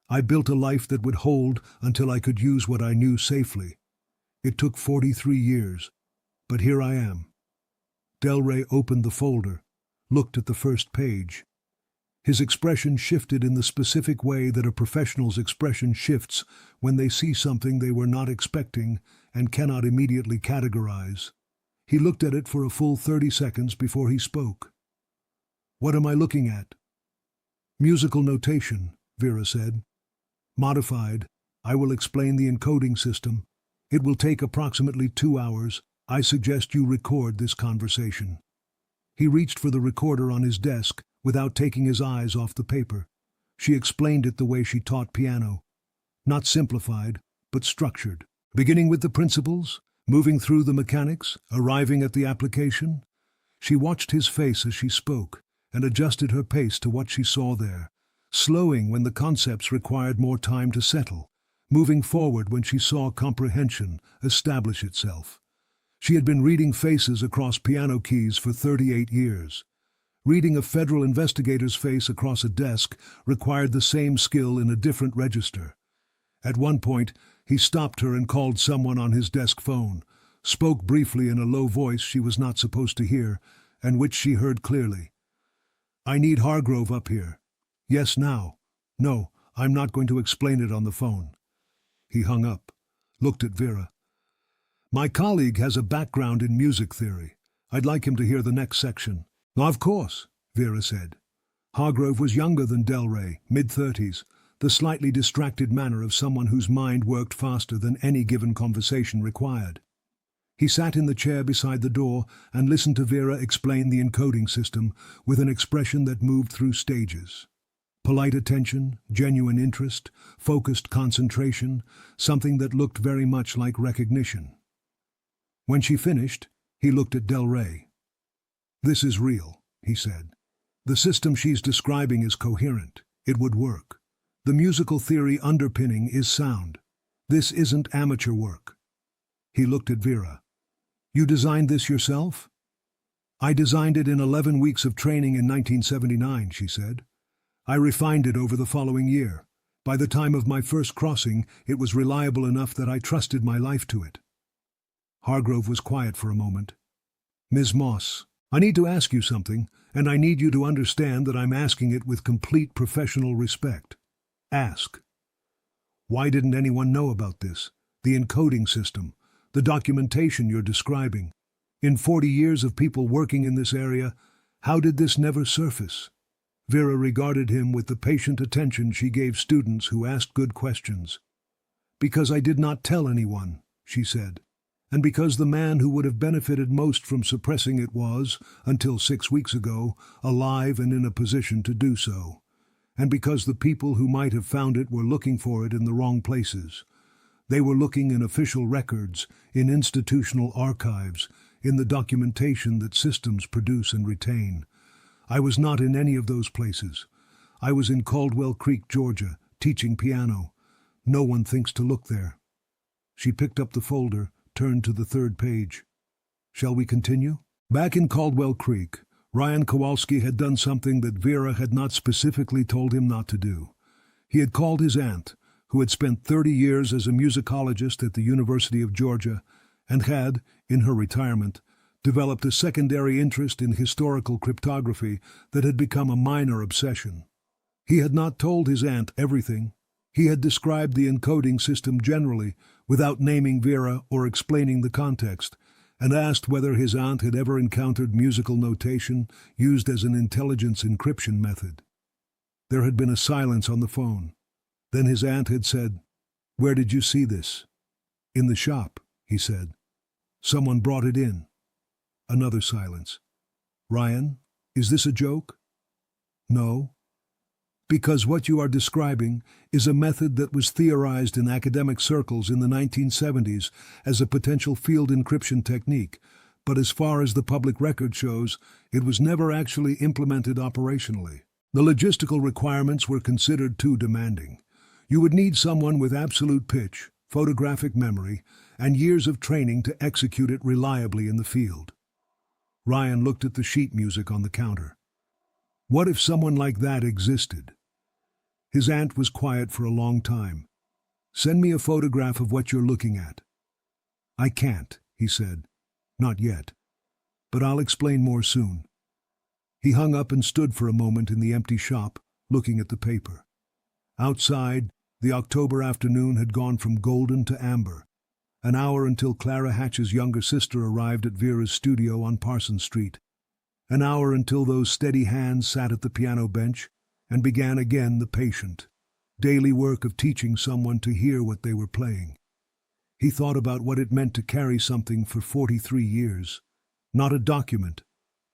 I built a life that would hold until I could use what I knew safely. It took 43 years, but here I am." Delray opened the folder, looked at the first page. His expression shifted in the specific way that a professional's expression shifts when they see something they were not expecting and cannot immediately categorize. He looked at it for a full 30 seconds before he spoke. "What am I looking at?" "Musical notation," Vera said. "Modified. I will explain the encoding system. It will take approximately 2 hours. I suggest you record this conversation." He reached for the recorder on his desk without taking his eyes off the paper. She explained it the way she taught piano. Not simplified, but structured. Beginning with the principles, moving through the mechanics, arriving at the application. She watched his face as she spoke and adjusted her pace to what she saw there, slowing when the concepts required more time to settle, moving forward when she saw comprehension establish itself. She had been reading faces across piano keys for 38 years. Reading a federal investigator's face across a desk required the same skill in a different register. At one point, he stopped her and called someone on his desk phone, spoke briefly in a low voice she was not supposed to hear, and which she heard clearly. "I need Hargrove up here." "Yes, now." "No, I'm not going to explain it on the phone." He hung up, looked at Vera. "My colleague has a background in music theory. I'd like him to hear the next section." "Of course," Vera said. Hargrove was younger than Delray, mid-30s, the slightly distracted manner of someone whose mind worked faster than any given conversation required. He sat in the chair beside the door and listened to Vera explain the encoding system with an expression that moved through stages. Polite attention, genuine interest, focused concentration, something that looked very much like recognition. When she finished, he looked at Delray. "This is real," he said. "The system she's describing is coherent. It would work. The musical theory underpinning is sound. This isn't amateur work." He looked at Vera. "You designed this yourself?" "I designed it in 11 weeks of training in 1979, she said. "I refined it over the following year. By the time of my first crossing, it was reliable enough that I trusted my life to it." Hargrove was quiet for a moment. "Ms. Moss, I need to ask you something, and I need you to understand that I'm asking it with complete professional respect. Ask. Why didn't anyone know about this? The encoding system, the documentation you're describing. In 40 years of people working in this area, how did this never surface?" Vera regarded him with the patient attention she gave students who asked good questions. "Because I did not tell anyone," she said. "And because the man who would have benefited most from suppressing it was, until 6 weeks ago, alive and in a position to do so. And because the people who might have found it were looking for it in the wrong places. They were looking in official records, in institutional archives, in the documentation that systems produce and retain. I was not in any of those places. I was in Caldwell Creek, Georgia, teaching piano. No one thinks to look there." She picked up the folder, turned to the 3rd page. "Shall we continue?" Back in Caldwell Creek, Ryan Kowalski had done something that Vera had not specifically told him not to do. He had called his aunt, who had spent 30 years as a musicologist at the University of Georgia, and had, in her retirement, developed a secondary interest in historical cryptography that had become a minor obsession. He had not told his aunt everything. He had described the encoding system generally, without naming Vera or explaining the context, and asked whether his aunt had ever encountered musical notation used as an intelligence encryption method. There had been a silence on the phone. Then his aunt had said, "Where did you see this?" "In the shop," he said. "Someone brought it in." Another silence. "Ryan, is this a joke?" "No." "Because what you are describing is a method that was theorized in academic circles in the 1970s as a potential field encryption technique, but as far as the public record shows, it was never actually implemented operationally. The logistical requirements were considered too demanding. You would need someone with absolute pitch, photographic memory, and years of training to execute it reliably in the field." Ryan looked at the sheet music on the counter. "What if someone like that existed?" His aunt was quiet for a long time. "Send me a photograph of what you're looking at." "I can't," he said. "Not yet. But I'll explain more soon." He hung up and stood for a moment in the empty shop, looking at the paper. Outside, the October afternoon had gone from golden to amber. An hour until Clara Hatch's younger sister arrived at Vera's studio on Parsons Street. An hour until those steady hands sat at the piano bench, and began again the patient, daily work of teaching someone to hear what they were playing. He thought about what it meant to carry something for 43 years. Not a document,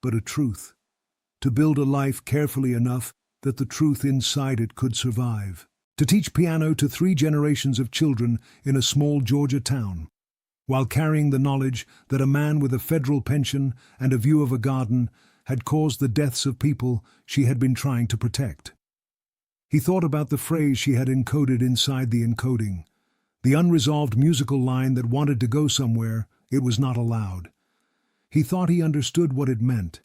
but a truth. To build a life carefully enough that the truth inside it could survive. To teach piano to 3 generations of children in a small Georgia town, while carrying the knowledge that a man with a federal pension and a view of a garden had caused the deaths of people she had been trying to protect. He thought about the phrase she had encoded inside the encoding, the unresolved musical line that wanted to go somewhere, it was not allowed. He thought he understood what it meant.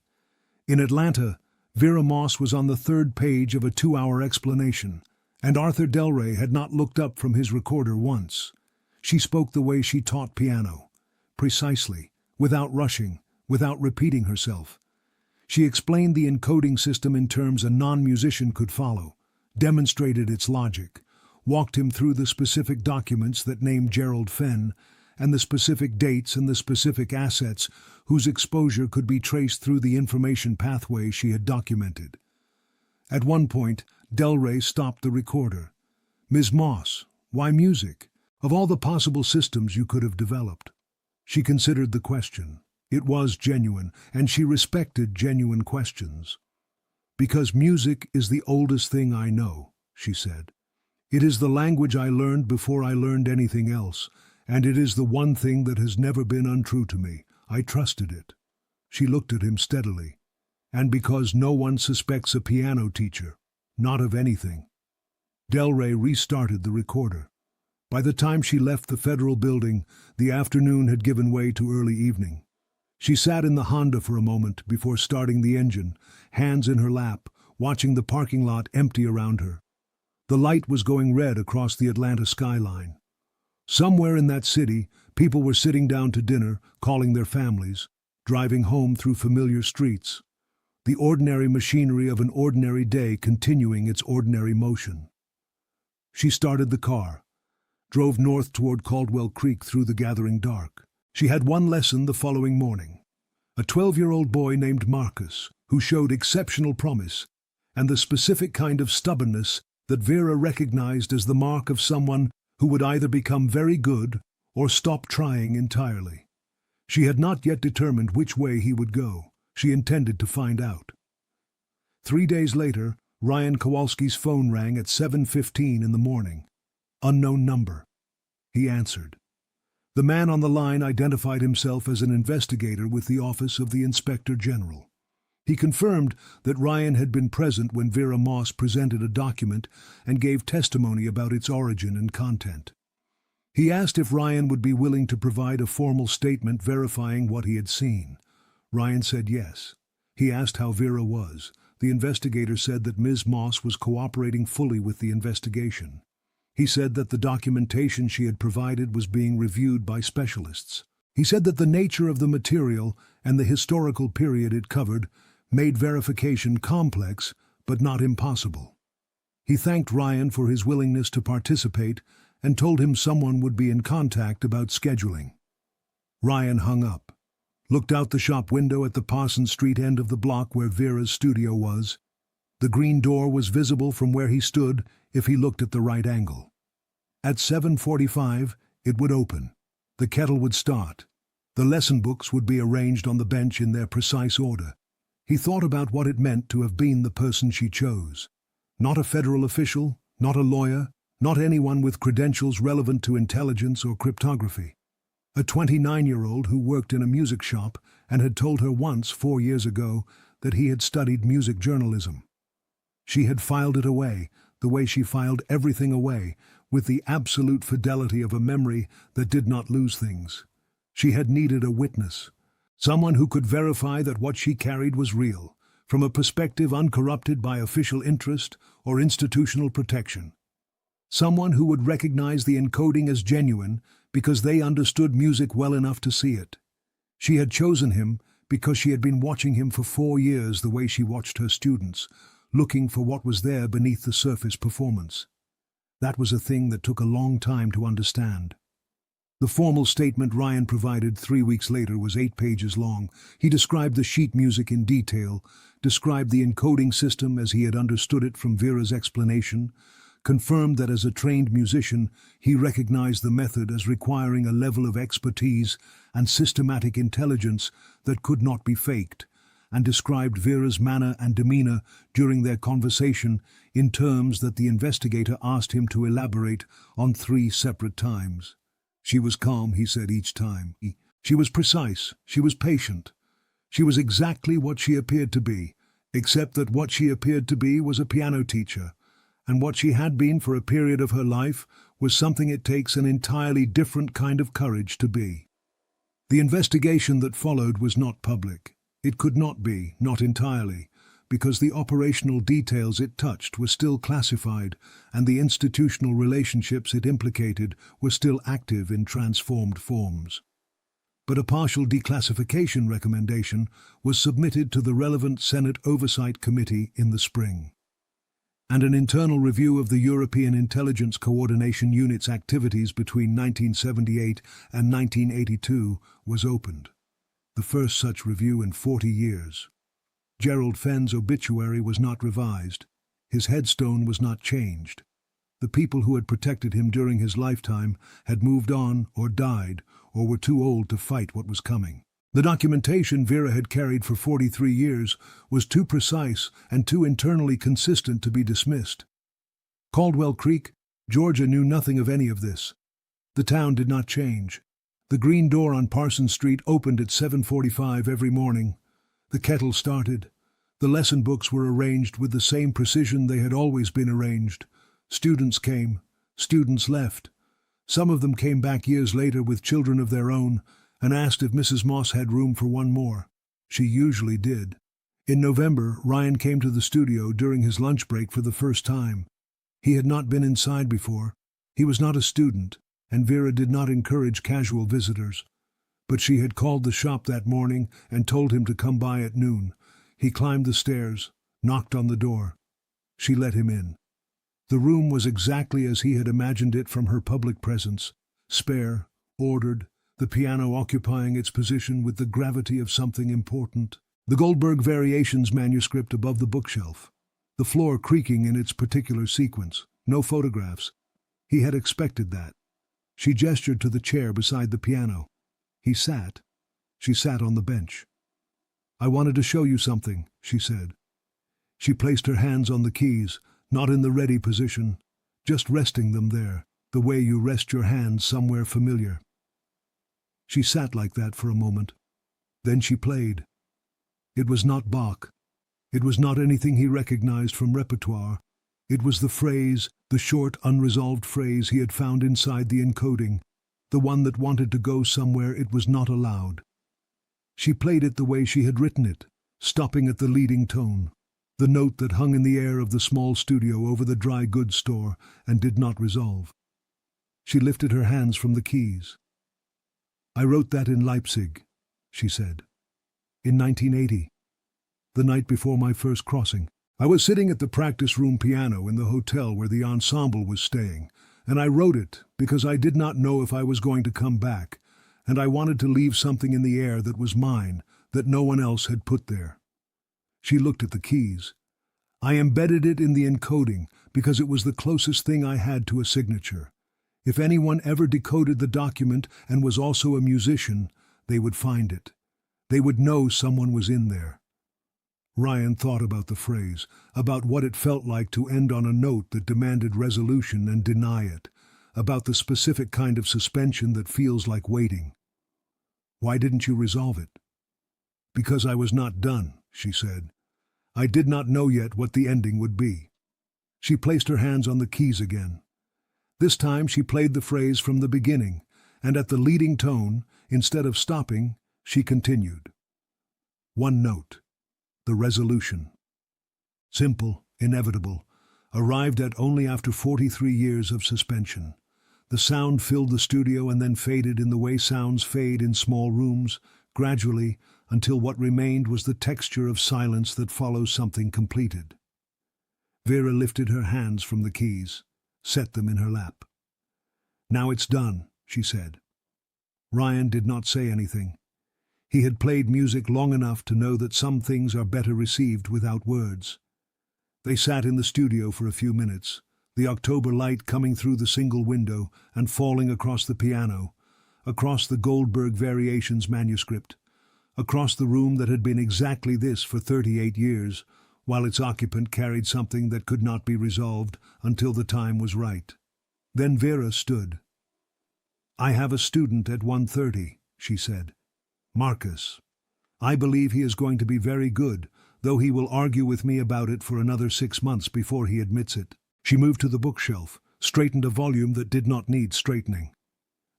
In Atlanta, Vera Moss was on the 3rd page of a 2-hour explanation, and Arthur Delray had not looked up from his recorder once. She spoke the way she taught piano, precisely, without rushing, without repeating herself. She explained the encoding system in terms a non-musician could follow, demonstrated its logic, walked him through the specific documents that named Gerald Fenn, and the specific dates and the specific assets whose exposure could be traced through the information pathway she had documented. At one point, Delray stopped the recorder. "Ms. Moss, why music? Of all the possible systems you could have developed." She considered the question. It was genuine, and she respected genuine questions. "Because music is the oldest thing I know," she said. "It is the language I learned before I learned anything else, and it is the one thing that has never been untrue to me. I trusted it." She looked at him steadily. "And because no one suspects a piano teacher, not of anything." Delray restarted the recorder. By the time she left the federal building, the afternoon had given way to early evening. She sat in the Honda for a moment before starting the engine, hands in her lap, watching the parking lot empty around her. The light was going red across the Atlanta skyline. Somewhere in that city, people were sitting down to dinner, calling their families, driving home through familiar streets. The ordinary machinery of an ordinary day continuing its ordinary motion. She started the car, drove north toward Caldwell Creek through the gathering dark. She had one lesson the following morning. A 12-year-old boy named Marcus, who showed exceptional promise and the specific kind of stubbornness that Vera recognized as the mark of someone who would either become very good or stop trying entirely. She had not yet determined which way he would go. She intended to find out. 3 days later, Ryan Kowalski's phone rang at 7:15 in the morning. Unknown number. He answered. The man on the line identified himself as an investigator with the Office of the Inspector General. He confirmed that Ryan had been present when Vera Moss presented a document and gave testimony about its origin and content. He asked if Ryan would be willing to provide a formal statement verifying what he had seen. Ryan said yes. He asked how Vera was. The investigator said that Ms. Moss was cooperating fully with the investigation. He said that the documentation she had provided was being reviewed by specialists. He said that the nature of the material and the historical period it covered made verification complex but not impossible. He thanked Ryan for his willingness to participate and told him someone would be in contact about scheduling. Ryan hung up, looked out the shop window at the Parsons Street end of the block where Vera's studio was. The green door was visible from where he stood if he looked at the right angle. At 7:45, it would open. The kettle would start. The lesson books would be arranged on the bench in their precise order. He thought about what it meant to have been the person she chose. Not a federal official, not a lawyer, not anyone with credentials relevant to intelligence or cryptography. A 29-year-old who worked in a music shop and had told her once 4 years ago that he had studied music journalism. She had filed it away, the way she filed everything away, with the absolute fidelity of a memory that did not lose things. She had needed a witness, someone who could verify that what she carried was real, from a perspective uncorrupted by official interest or institutional protection. Someone who would recognize the encoding as genuine because they understood music well enough to see it. She had chosen him because she had been watching him for 4 years the way she watched her students, looking for what was there beneath the surface performance. That was a thing that took a long time to understand. The formal statement Ryan provided 3 weeks later was 8 pages long. He described the sheet music in detail, described the encoding system as he had understood it from Vera's explanation, confirmed that as a trained musician, he recognized the method as requiring a level of expertise and systematic intelligence that could not be faked, and described Vera's manner and demeanor during their conversation in terms that the investigator asked him to elaborate on 3 separate times. She was calm, he said each time. She was precise. She was patient. She was exactly what she appeared to be, except that what she appeared to be was a piano teacher, and what she had been for a period of her life was something it takes an entirely different kind of courage to be. The investigation that followed was not public. It could not be, not entirely, because the operational details it touched were still classified and the institutional relationships it implicated were still active in transformed forms. But a partial declassification recommendation was submitted to the relevant Senate Oversight Committee in the spring, and an internal review of the European Intelligence Coordination Unit's activities between 1978 and 1982 was opened, the first such review in 40 years. Gerald Fenn's obituary was not revised. His headstone was not changed. The people who had protected him during his lifetime had moved on or died or were too old to fight what was coming. The documentation Vera had carried for 43 years was too precise and too internally consistent to be dismissed. Caldwell Creek, Georgia knew nothing of any of this. The town did not change. The green door on Parsons Street opened at 7:45 every morning. The kettle started. The lesson books were arranged with the same precision they had always been arranged. Students came, students left. Some of them came back years later with children of their own and asked if Mrs. Moss had room for one more. She usually did. In November, Ryan came to the studio during his lunch break for the first time. He had not been inside before. He was not a student, and Vera did not encourage casual visitors. But she had called the shop that morning and told him to come by at noon. He climbed the stairs, knocked on the door. She let him in. The room was exactly as he had imagined it from her public presence, spare, ordered, the piano occupying its position with the gravity of something important. The Goldberg Variations manuscript above the bookshelf. The floor creaking in its particular sequence. No photographs. He had expected that. She gestured to the chair beside the piano. He sat. She sat on the bench. "I wanted to show you something," she said. She placed her hands on the keys, not in the ready position, just resting them there, the way you rest your hands somewhere familiar. She sat like that for a moment. Then she played. It was not Bach. It was not anything he recognized from repertoire. It was the phrase, the short, unresolved phrase he had found inside the encoding, the one that wanted to go somewhere it was not allowed. She played it the way she had written it, stopping at the leading tone, the note that hung in the air of the small studio over the dry goods store and did not resolve. She lifted her hands from the keys. "I wrote that in Leipzig," she said. "In 1980. The night before my first crossing. I was sitting at the practice room piano in the hotel where the ensemble was staying, and I wrote it because I did not know if I was going to come back, and I wanted to leave something in the air that was mine, that no one else had put there." She looked at the keys. "I embedded it in the encoding because it was the closest thing I had to a signature. If anyone ever decoded the document and was also a musician, they would find it. They would know someone was in there." Ryan thought about the phrase, about what it felt like to end on a note that demanded resolution and deny it, about the specific kind of suspension that feels like waiting. "Why didn't you resolve it?" "Because I was not done," she said. "I did not know yet what the ending would be." She placed her hands on the keys again. This time she played the phrase from the beginning, and at the leading tone, instead of stopping, she continued. One note. The resolution. Simple, inevitable, arrived at only after 43 years of suspension. The sound filled the studio and then faded in the way sounds fade in small rooms, gradually, until what remained was the texture of silence that follows something completed. Vera lifted her hands from the keys, set them in her lap. "Now it's done," she said. Ryan did not say anything. He had played music long enough to know that some things are better received without words. They sat in the studio for a few minutes, the October light coming through the single window and falling across the piano, across the Goldberg Variations manuscript, across the room that had been exactly this for 38 years, while its occupant carried something that could not be resolved until the time was right. Then Vera stood. "I have a student at 1:30, she said. "Marcus. I believe he is going to be very good, though he will argue with me about it for another 6 months before he admits it." She moved to the bookshelf, straightened a volume that did not need straightening.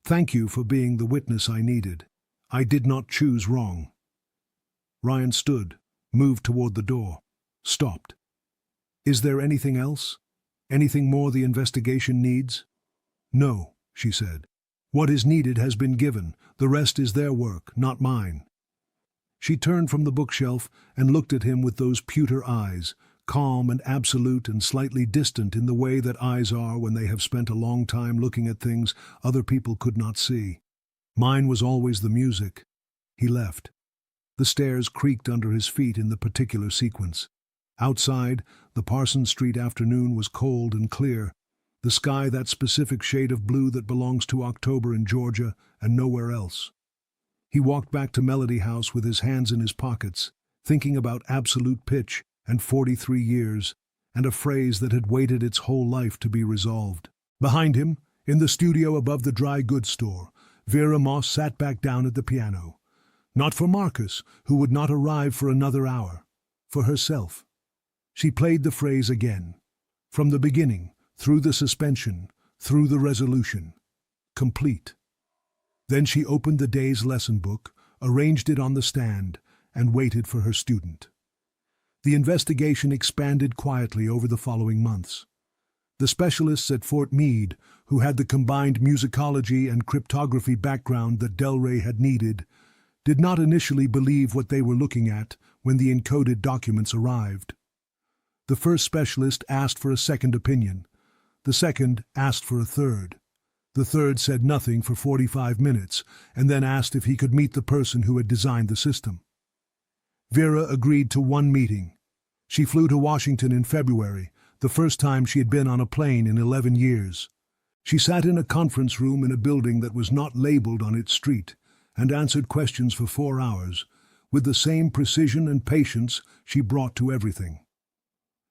"Thank you for being the witness I needed. I did not choose wrong." Ryan stood, moved toward the door, stopped. "Is there anything else? Anything more the investigation needs?" "No," she said. "What is needed has been given. The rest is their work, not mine." She turned from the bookshelf and looked at him with those pewter eyes, calm and absolute and slightly distant in the way that eyes are when they have spent a long time looking at things other people could not see. "Mine was always the music." He left. The stairs creaked under his feet in the particular sequence. Outside, the Parsons Street afternoon was cold and clear, the sky that specific shade of blue that belongs to October in Georgia and nowhere else. He walked back to Melody House with his hands in his pockets, thinking about absolute pitch and 43 years, and a phrase that had waited its whole life to be resolved. Behind him, in the studio above the dry goods store, Vera Moss sat back down at the piano. Not for Marcus, who would not arrive for another hour. For herself. She played the phrase again. From the beginning, through the suspension, through the resolution. Complete. Then she opened the day's lesson book, arranged it on the stand, and waited for her student. The investigation expanded quietly over the following months. The specialists at Fort Meade, who had the combined musicology and cryptography background that Delray had needed, did not initially believe what they were looking at when the encoded documents arrived. The first specialist asked for a second opinion. The second asked for a third. The third said nothing for 45 minutes and then asked if he could meet the person who had designed the system. Vera agreed to one meeting. She flew to Washington in February, the first time she had been on a plane in 11 years. She sat in a conference room in a building that was not labeled on its street and answered questions for 4 hours, with the same precision and patience she brought to everything.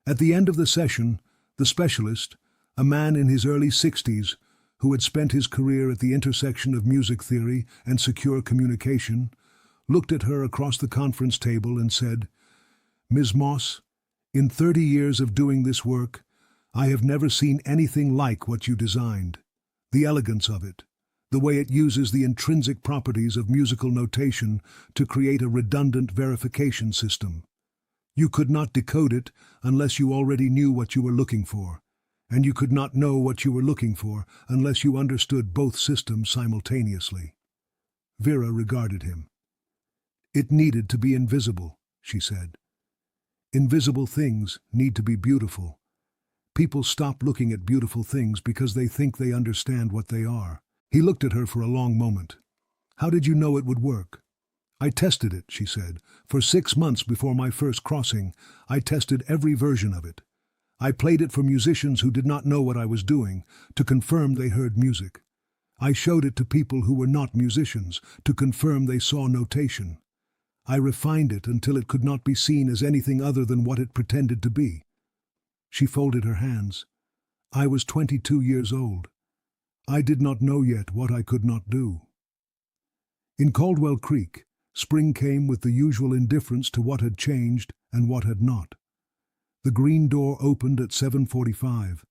At the end of the session, the specialist, a man in his early 60s, who had spent his career at the intersection of music theory and secure communication, looked at her across the conference table and said, "Ms. Moss, in 30 years of doing this work, I have never seen anything like what you designed. The elegance of it, the way it uses the intrinsic properties of musical notation to create a redundant verification system. You could not decode it unless you already knew what you were looking for, and you could not know what you were looking for unless you understood both systems simultaneously." Vera regarded him. "It needed to be invisible," she said. "Invisible things need to be beautiful. People stop looking at beautiful things because they think they understand what they are." He looked at her for a long moment. "How did you know it would work?" "I tested it," she said. "For 6 months before my first crossing, I tested every version of it. I played it for musicians who did not know what I was doing, to confirm they heard music. I showed it to people who were not musicians, to confirm they saw notation. I refined it until it could not be seen as anything other than what it pretended to be." She folded her hands. "I was 22 years old. I did not know yet what I could not do." In Caldwell Creek, spring came with the usual indifference to what had changed and what had not. The green door opened at 7:45.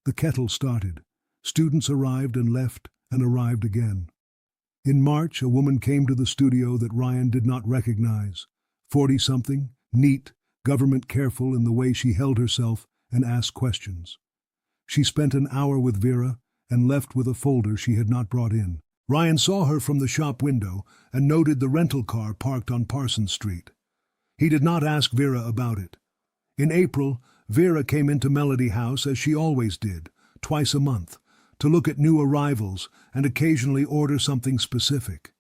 The kettle started. Students arrived and left and arrived again. In March, a woman came to the studio that Ryan did not recognize. 40-something, neat, government careful in the way she held herself and asked questions. She spent an hour with Vera and left with a folder she had not brought in. Ryan saw her from the shop window and noted the rental car parked on Parsons Street. He did not ask Vera about it. In April, Vera came into Melody House as she always did, twice a month, to look at new arrivals and occasionally order something specific.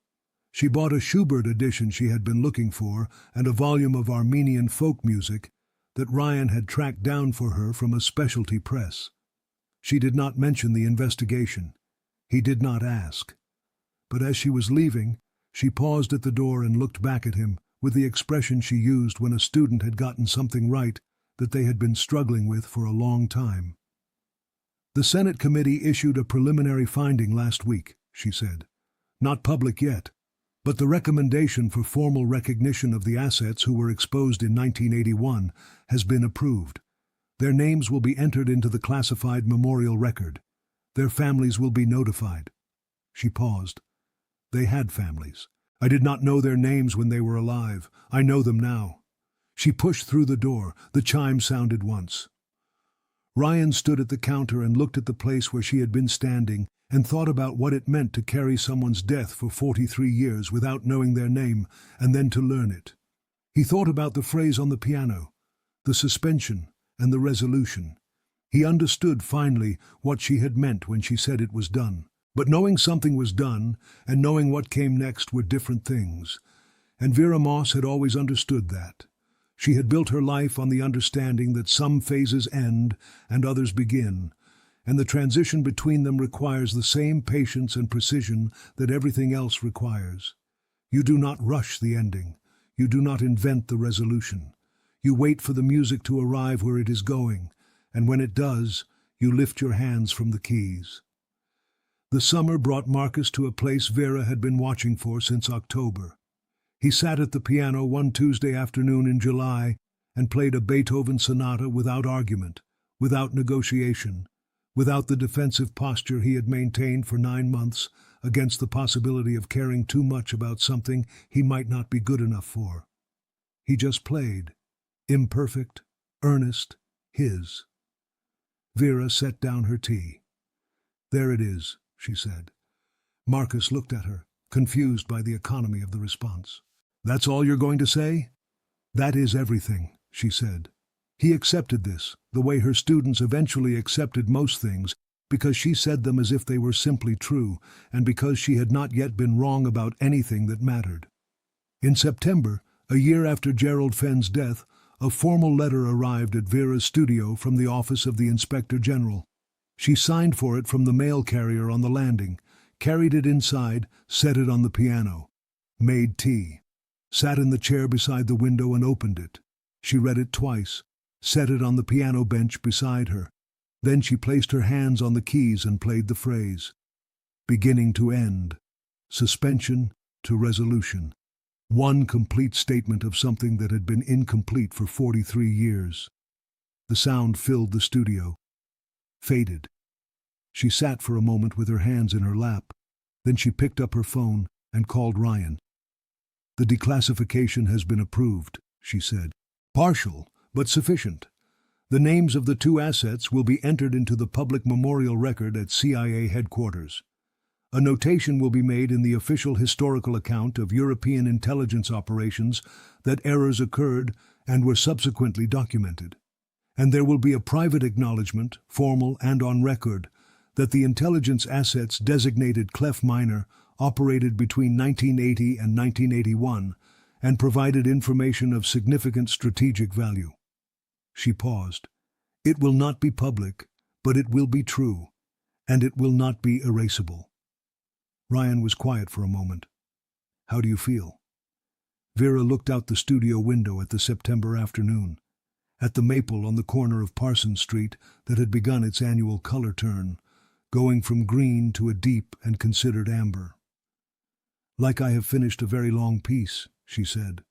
She bought a Schubert edition she had been looking for and a volume of Armenian folk music that Ryan had tracked down for her from a specialty press. She did not mention the investigation. He did not ask. But as she was leaving, she paused at the door and looked back at him with the expression she used when a student had gotten something right that they had been struggling with for a long time. "The Senate committee issued a preliminary finding last week," she said. "Not public yet, but the recommendation for formal recognition of the assets who were exposed in 1981 has been approved. Their names will be entered into the classified memorial record. Their families will be notified." She paused. "They had families. I did not know their names when they were alive. I know them now." She pushed through the door. The chime sounded once. Ryan stood at the counter and looked at the place where she had been standing and thought about what it meant to carry someone's death for 43 years without knowing their name and then to learn it. He thought about the phrase on the piano, the suspension and the resolution. He understood finally what she had meant when she said it was done. But knowing something was done and knowing what came next were different things, and Vera Moss had always understood that. She had built her life on the understanding that some phases end and others begin, and the transition between them requires the same patience and precision that everything else requires. You do not rush the ending. You do not invent the resolution. You wait for the music to arrive where it is going, and when it does, you lift your hands from the keys. The summer brought Marcus to a place Vera had been watching for since October. He sat at the piano one Tuesday afternoon in July and played a Beethoven sonata without argument, without negotiation, without the defensive posture he had maintained for 9 months against the possibility of caring too much about something he might not be good enough for. He just played, imperfect, earnest, his. Vera set down her tea. "There it is," she said. Marcus looked at her, confused by the economy of the response. "That's all you're going to say?" "That is everything," she said. He accepted this, the way her students eventually accepted most things, because she said them as if they were simply true, and because she had not yet been wrong about anything that mattered. In September, a year after Gerald Fenn's death, a formal letter arrived at Vera's studio from the office of the Inspector General. She signed for it from the mail carrier on the landing, carried it inside, set it on the piano, made tea, sat in the chair beside the window and opened it. She read it twice, set it on the piano bench beside her. Then she placed her hands on the keys and played the phrase, beginning to end, suspension to resolution. One complete statement of something that had been incomplete for 43 years. The sound filled the studio, faded. She sat for a moment with her hands in her lap. Then she picked up her phone and called Ryan. "The declassification has been approved," she said. "Partial, but sufficient. The names of the two assets will be entered into the public memorial record at CIA headquarters. A notation will be made in the official historical account of European intelligence operations that errors occurred and were subsequently documented. And there will be a private acknowledgement, formal and on record, that the intelligence assets designated Clef Minor operated between 1980 and 1981 and provided information of significant strategic value." She paused. "It will not be public, but it will be true, and it will not be erasable." Ryan was quiet for a moment. "How do you feel?" Vera looked out the studio window at the September afternoon, at the maple on the corner of Parsons Street that had begun its annual color turn, going from green to a deep and considered amber. "Like I have finished a very long piece," she said,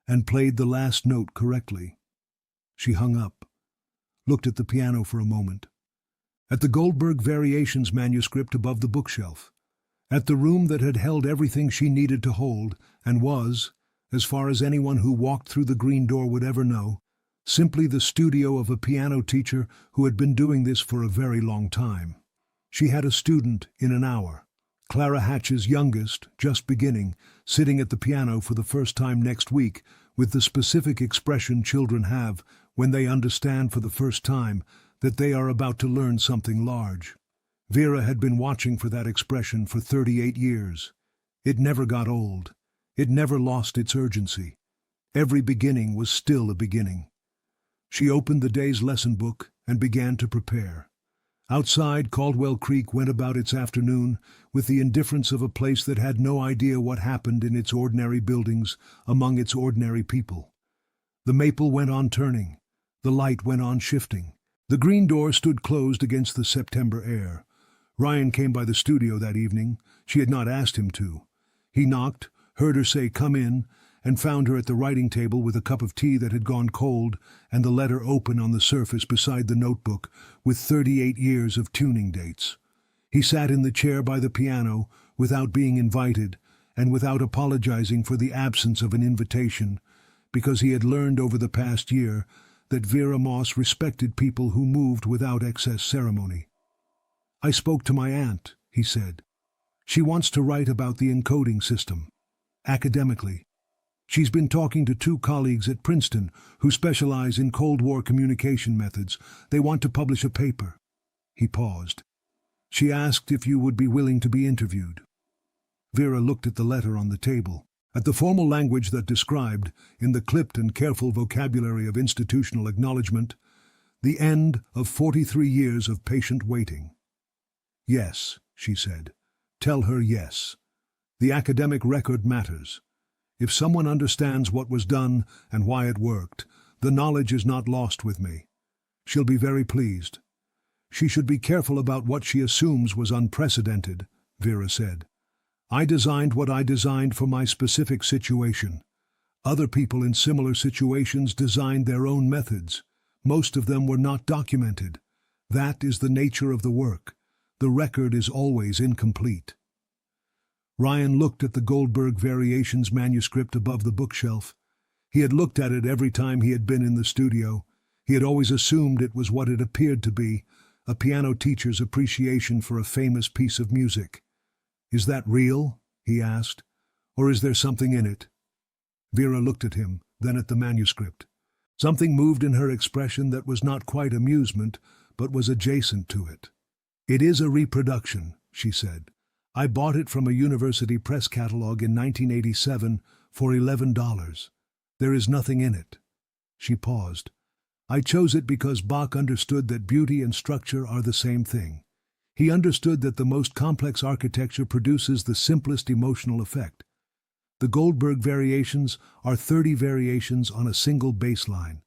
"and played the last note correctly." She hung up, looked at the piano for a moment, at the Goldberg Variations manuscript above the bookshelf, at the room that had held everything she needed to hold and was, as far as anyone who walked through the green door would ever know, simply the studio of a piano teacher who had been doing this for a very long time. She had a student in an hour, Clara Hatch's youngest, just beginning, sitting at the piano for the first time next week with the specific expression children have when they understand for the first time that they are about to learn something large. Vera had been watching for that expression for 38 years. It never got old. It never lost its urgency. Every beginning was still a beginning. She opened the day's lesson book and began to prepare. Outside, Caldwell Creek went about its afternoon with the indifference of a place that had no idea what happened in its ordinary buildings among its ordinary people. The maple went on turning. The light went on shifting. The green door stood closed against the September air. Ryan came by the studio that evening. She had not asked him to. He knocked, heard her say, "Come in," and found her at the writing table with a cup of tea that had gone cold and the letter open on the surface beside the notebook with 38 years of tuning dates. He sat in the chair by the piano without being invited and without apologizing for the absence of an invitation, because he had learned over the past year that Vera Moss respected people who moved without excess ceremony. "I spoke to my aunt," he said. "She wants to write about the encoding system, academically. She's been talking to 2 colleagues at Princeton who specialize in Cold War communication methods. They want to publish a paper." He paused. "She asked if you would be willing to be interviewed." Vera looked at the letter on the table, at the formal language that described, in the clipped and careful vocabulary of institutional acknowledgement, the end of 43 years of patient waiting. "Yes," she said. "Tell her yes. The academic record matters. If someone understands what was done and why it worked, the knowledge is not lost with me. She'll be very pleased. She should be careful about what she assumes was unprecedented," Vera said. "I designed what I designed for my specific situation. Other people in similar situations designed their own methods. Most of them were not documented. That is the nature of the work. The record is always incomplete. Ryan looked at the Goldberg Variations manuscript above the bookshelf. He had looked at it every time he had been in the studio. He had always assumed it was what it appeared to be, a piano teacher's appreciation for a famous piece of music. "Is that real?" he asked. "Or is there something in it?" Vera looked at him, then at the manuscript. Something moved in her expression that was not quite amusement, but was adjacent to it. "It is a reproduction," she said. "I bought it from a university press catalog in 1987 for $11. There is nothing in it." She paused. "I chose it because Bach understood that beauty and structure are the same thing. He understood that the most complex architecture produces the simplest emotional effect. The Goldberg Variations are 30 variations on a single bass line.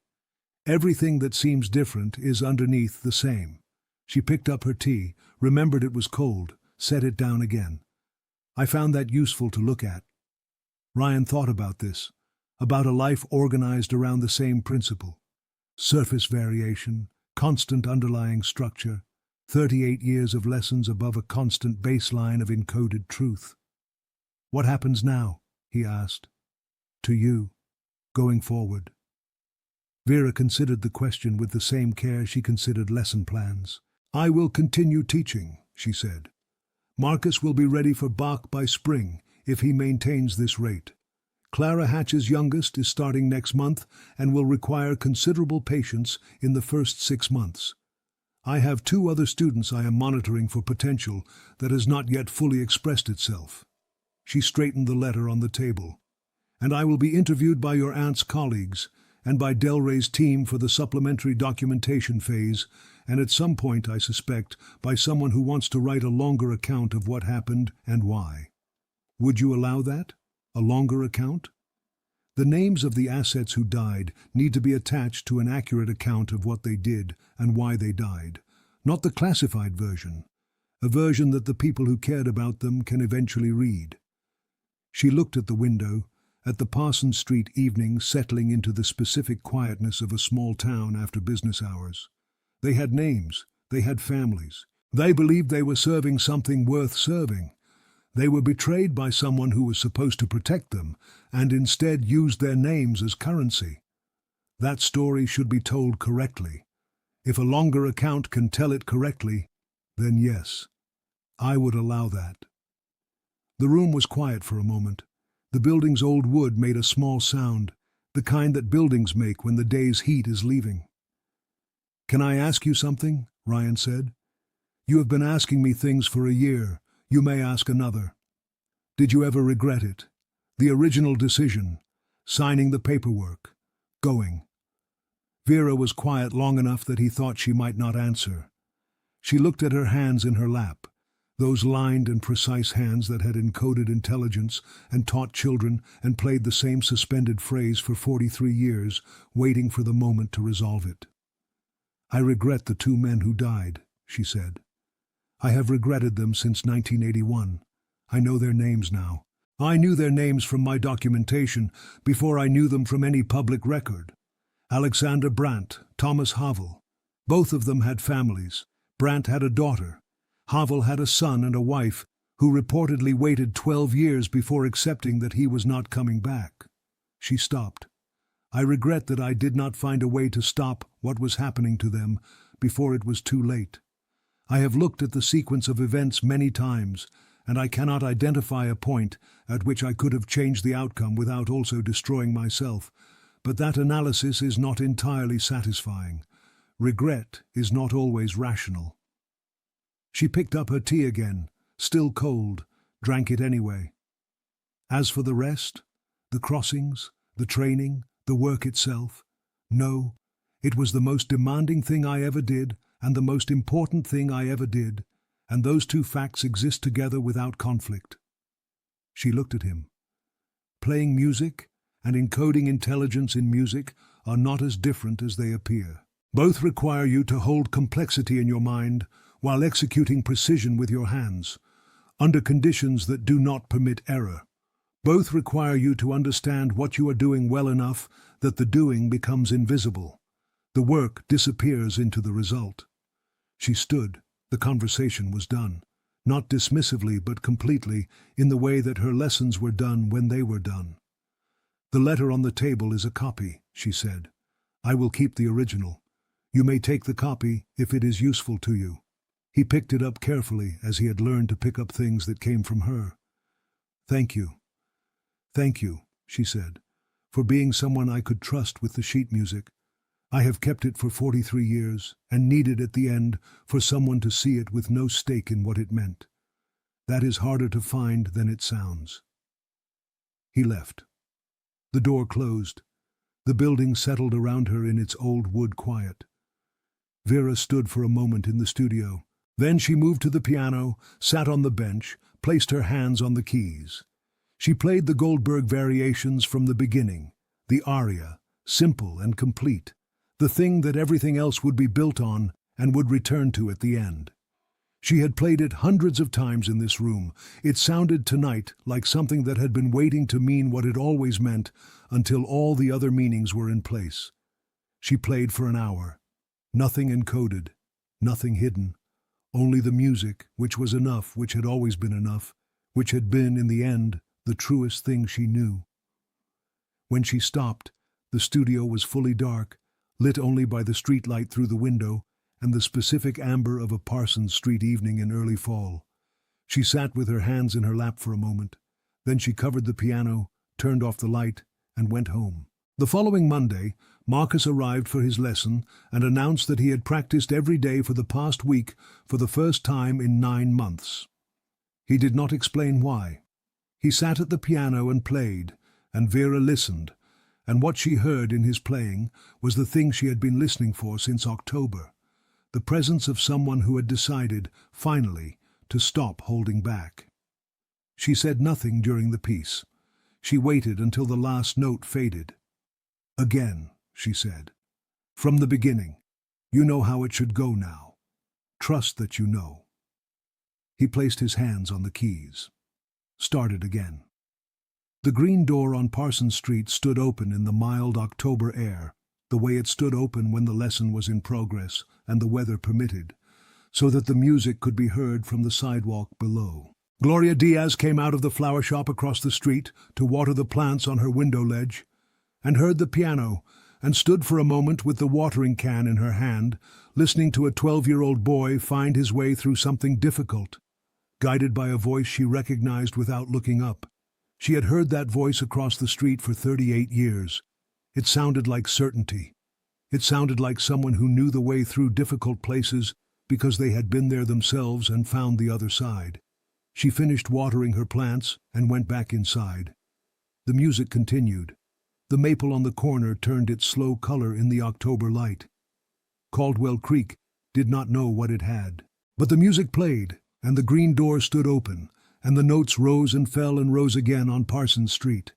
Everything that seems different is underneath the same." She picked up her tea, remembered it was cold, set it down again. "I found that useful to look at." Ryan thought about this, about a life organized around the same principle. Surface variation, constant underlying structure, 38 years of lessons above a constant baseline of encoded truth. "What happens now?" he asked. "To you, going forward?" Vera considered the question with the same care she considered lesson plans. "I will continue teaching," she said. "Marcus will be ready for Bach by spring if he maintains this rate. Clara Hatch's youngest is starting next month and will require considerable patience in the first 6 months. I have 2 other students I am monitoring for potential that has not yet fully expressed itself." She straightened the letter on the table. "And I will be interviewed by your aunt's colleagues and by Delray's team for the supplementary documentation phase, and at some point, I suspect, by someone who wants to write a longer account of what happened and why. Would you allow that? A longer account? The names of the assets who died need to be attached to an accurate account of what they did and why they died, not the classified version, a version that the people who cared about them can eventually read." She looked at the window, at the Parsons Street evening settling into the specific quietness of a small town after business hours. They had names, they had families. They believed they were serving something worth serving. They were betrayed by someone who was supposed to protect them, and instead used their names as currency. That story should be told correctly. If a longer account can tell it correctly, then yes, I would allow that. The room was quiet for a moment. The building's old wood made a small sound, the kind that buildings make when the day's heat is leaving. "Can I ask you something?" Ryan said. "You have been asking me things for a year. You may ask another. Did you ever regret it? The original decision, signing the paperwork, going?" Vera was quiet long enough that he thought she might not answer. She looked at her hands in her lap, those lined and precise hands that had encoded intelligence and taught children and played the same suspended phrase for 43 years, waiting for the moment to resolve it. "I regret the 2 men who died," she said. "I have regretted them since 1981. I know their names now. I knew their names from my documentation before I knew them from any public record. Alexander Brandt, Thomas Havel. Both of them had families. Brandt had a daughter. Havel had a son and a wife who reportedly waited 12 years before accepting that he was not coming back." She stopped. "I regret that I did not find a way to stop what was happening to them before it was too late. I have looked at the sequence of events many times, and I cannot identify a point at which I could have changed the outcome without also destroying myself, but that analysis is not entirely satisfying. Regret is not always rational." She picked up her tea again, still cold, drank it anyway. "As for the rest, the crossings, the training, the work itself, no, it was the most demanding thing I ever did and the most important thing I ever did, and those 2 facts exist together without conflict." She looked at him. "Playing music and encoding intelligence in music are not as different as they appear. Both require you to hold complexity in your mind while executing precision with your hands, under conditions that do not permit error. Both require you to understand what you are doing well enough that the doing becomes invisible. The work disappears into the result." She stood. The conversation was done. Not dismissively, but completely, in the way that her lessons were done when they were done. "The letter on the table is a copy," she said. "I will keep the original. You may take the copy if it is useful to you." He picked it up carefully, as he had learned to pick up things that came from her. "Thank you. Thank you," she said, "for being someone I could trust with the sheet music. I have kept it for 43 years, and needed at the end for someone to see it with no stake in what it meant. That is harder to find than it sounds." He left. The door closed. The building settled around her in its old wood quiet. Vera stood for a moment in the studio. Then she moved to the piano, sat on the bench, placed her hands on the keys. She played the Goldberg variations from the beginning, the aria, simple and complete, the thing that everything else would be built on and would return to at the end. She had played it hundreds of times in this room. It sounded tonight like something that had been waiting to mean what it always meant until all the other meanings were in place. She played for an hour. Nothing encoded, nothing hidden, only the music, which was enough, which had always been enough, which had been, in the end, the truest thing she knew. When she stopped, the studio was fully dark, lit only by the streetlight through the window and the specific amber of a Parsons Street evening in early fall. She sat with her hands in her lap for a moment. Then she covered the piano, turned off the light, and went home. The following Monday, Marcus arrived for his lesson and announced that he had practiced every day for the past week for the first time in 9 months. He did not explain why. He sat at the piano and played, and Vera listened, and what she heard in his playing was the thing she had been listening for since October, the presence of someone who had decided, finally, to stop holding back. She said nothing during the piece. She waited until the last note faded. "Again," she said. "From the beginning. You know how it should go now. Trust that you know." He placed his hands on the keys. Started again. The green door on Parsons Street stood open in the mild October air, the way it stood open when the lesson was in progress and the weather permitted, so that the music could be heard from the sidewalk below. Gloria Diaz came out of the flower shop across the street to water the plants on her window ledge, and heard the piano, and stood for a moment with the watering can in her hand, listening to a 12-year-old boy find his way through something difficult, guided by a voice she recognized without looking up. She had heard that voice across the street for 38 years. It sounded like certainty. It sounded like someone who knew the way through difficult places because they had been there themselves and found the other side. She finished watering her plants and went back inside. The music continued. The maple on the corner turned its slow color in the October light. Caldwell Creek did not know what it had. But the music played, and the green door stood open, and the notes rose and fell and rose again on Parsons Street.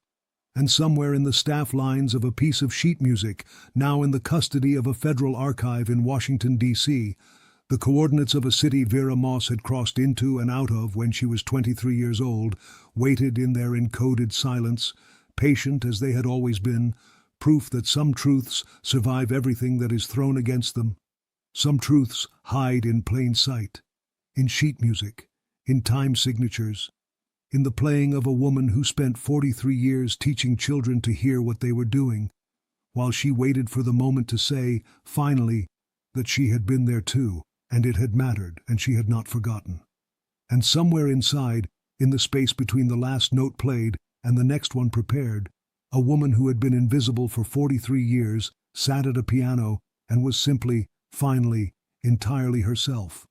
And somewhere in the staff lines of a piece of sheet music, now in the custody of a federal archive in Washington, D.C., the coordinates of a city Vera Moss had crossed into and out of when she was 23 years old, waited in their encoded silence, patient as they had always been, proof that some truths survive everything that is thrown against them. Some truths hide in plain sight, in sheet music, in time signatures, in the playing of a woman who spent 43 years teaching children to hear what they were doing, while she waited for the moment to say, finally, that she had been there too, and it had mattered, and she had not forgotten. And somewhere inside, in the space between the last note played and the next one prepared, a woman who had been invisible for 43 years sat at a piano and was simply, finally, entirely herself.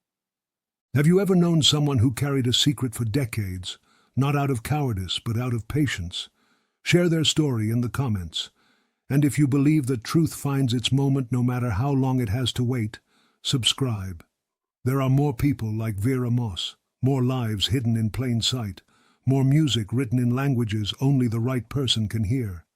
Have you ever known someone who carried a secret for decades, not out of cowardice but out of patience? Share their story in the comments. And if you believe that truth finds its moment no matter how long it has to wait, subscribe. There are more people like Vera Moss, more lives hidden in plain sight, more music written in languages only the right person can hear.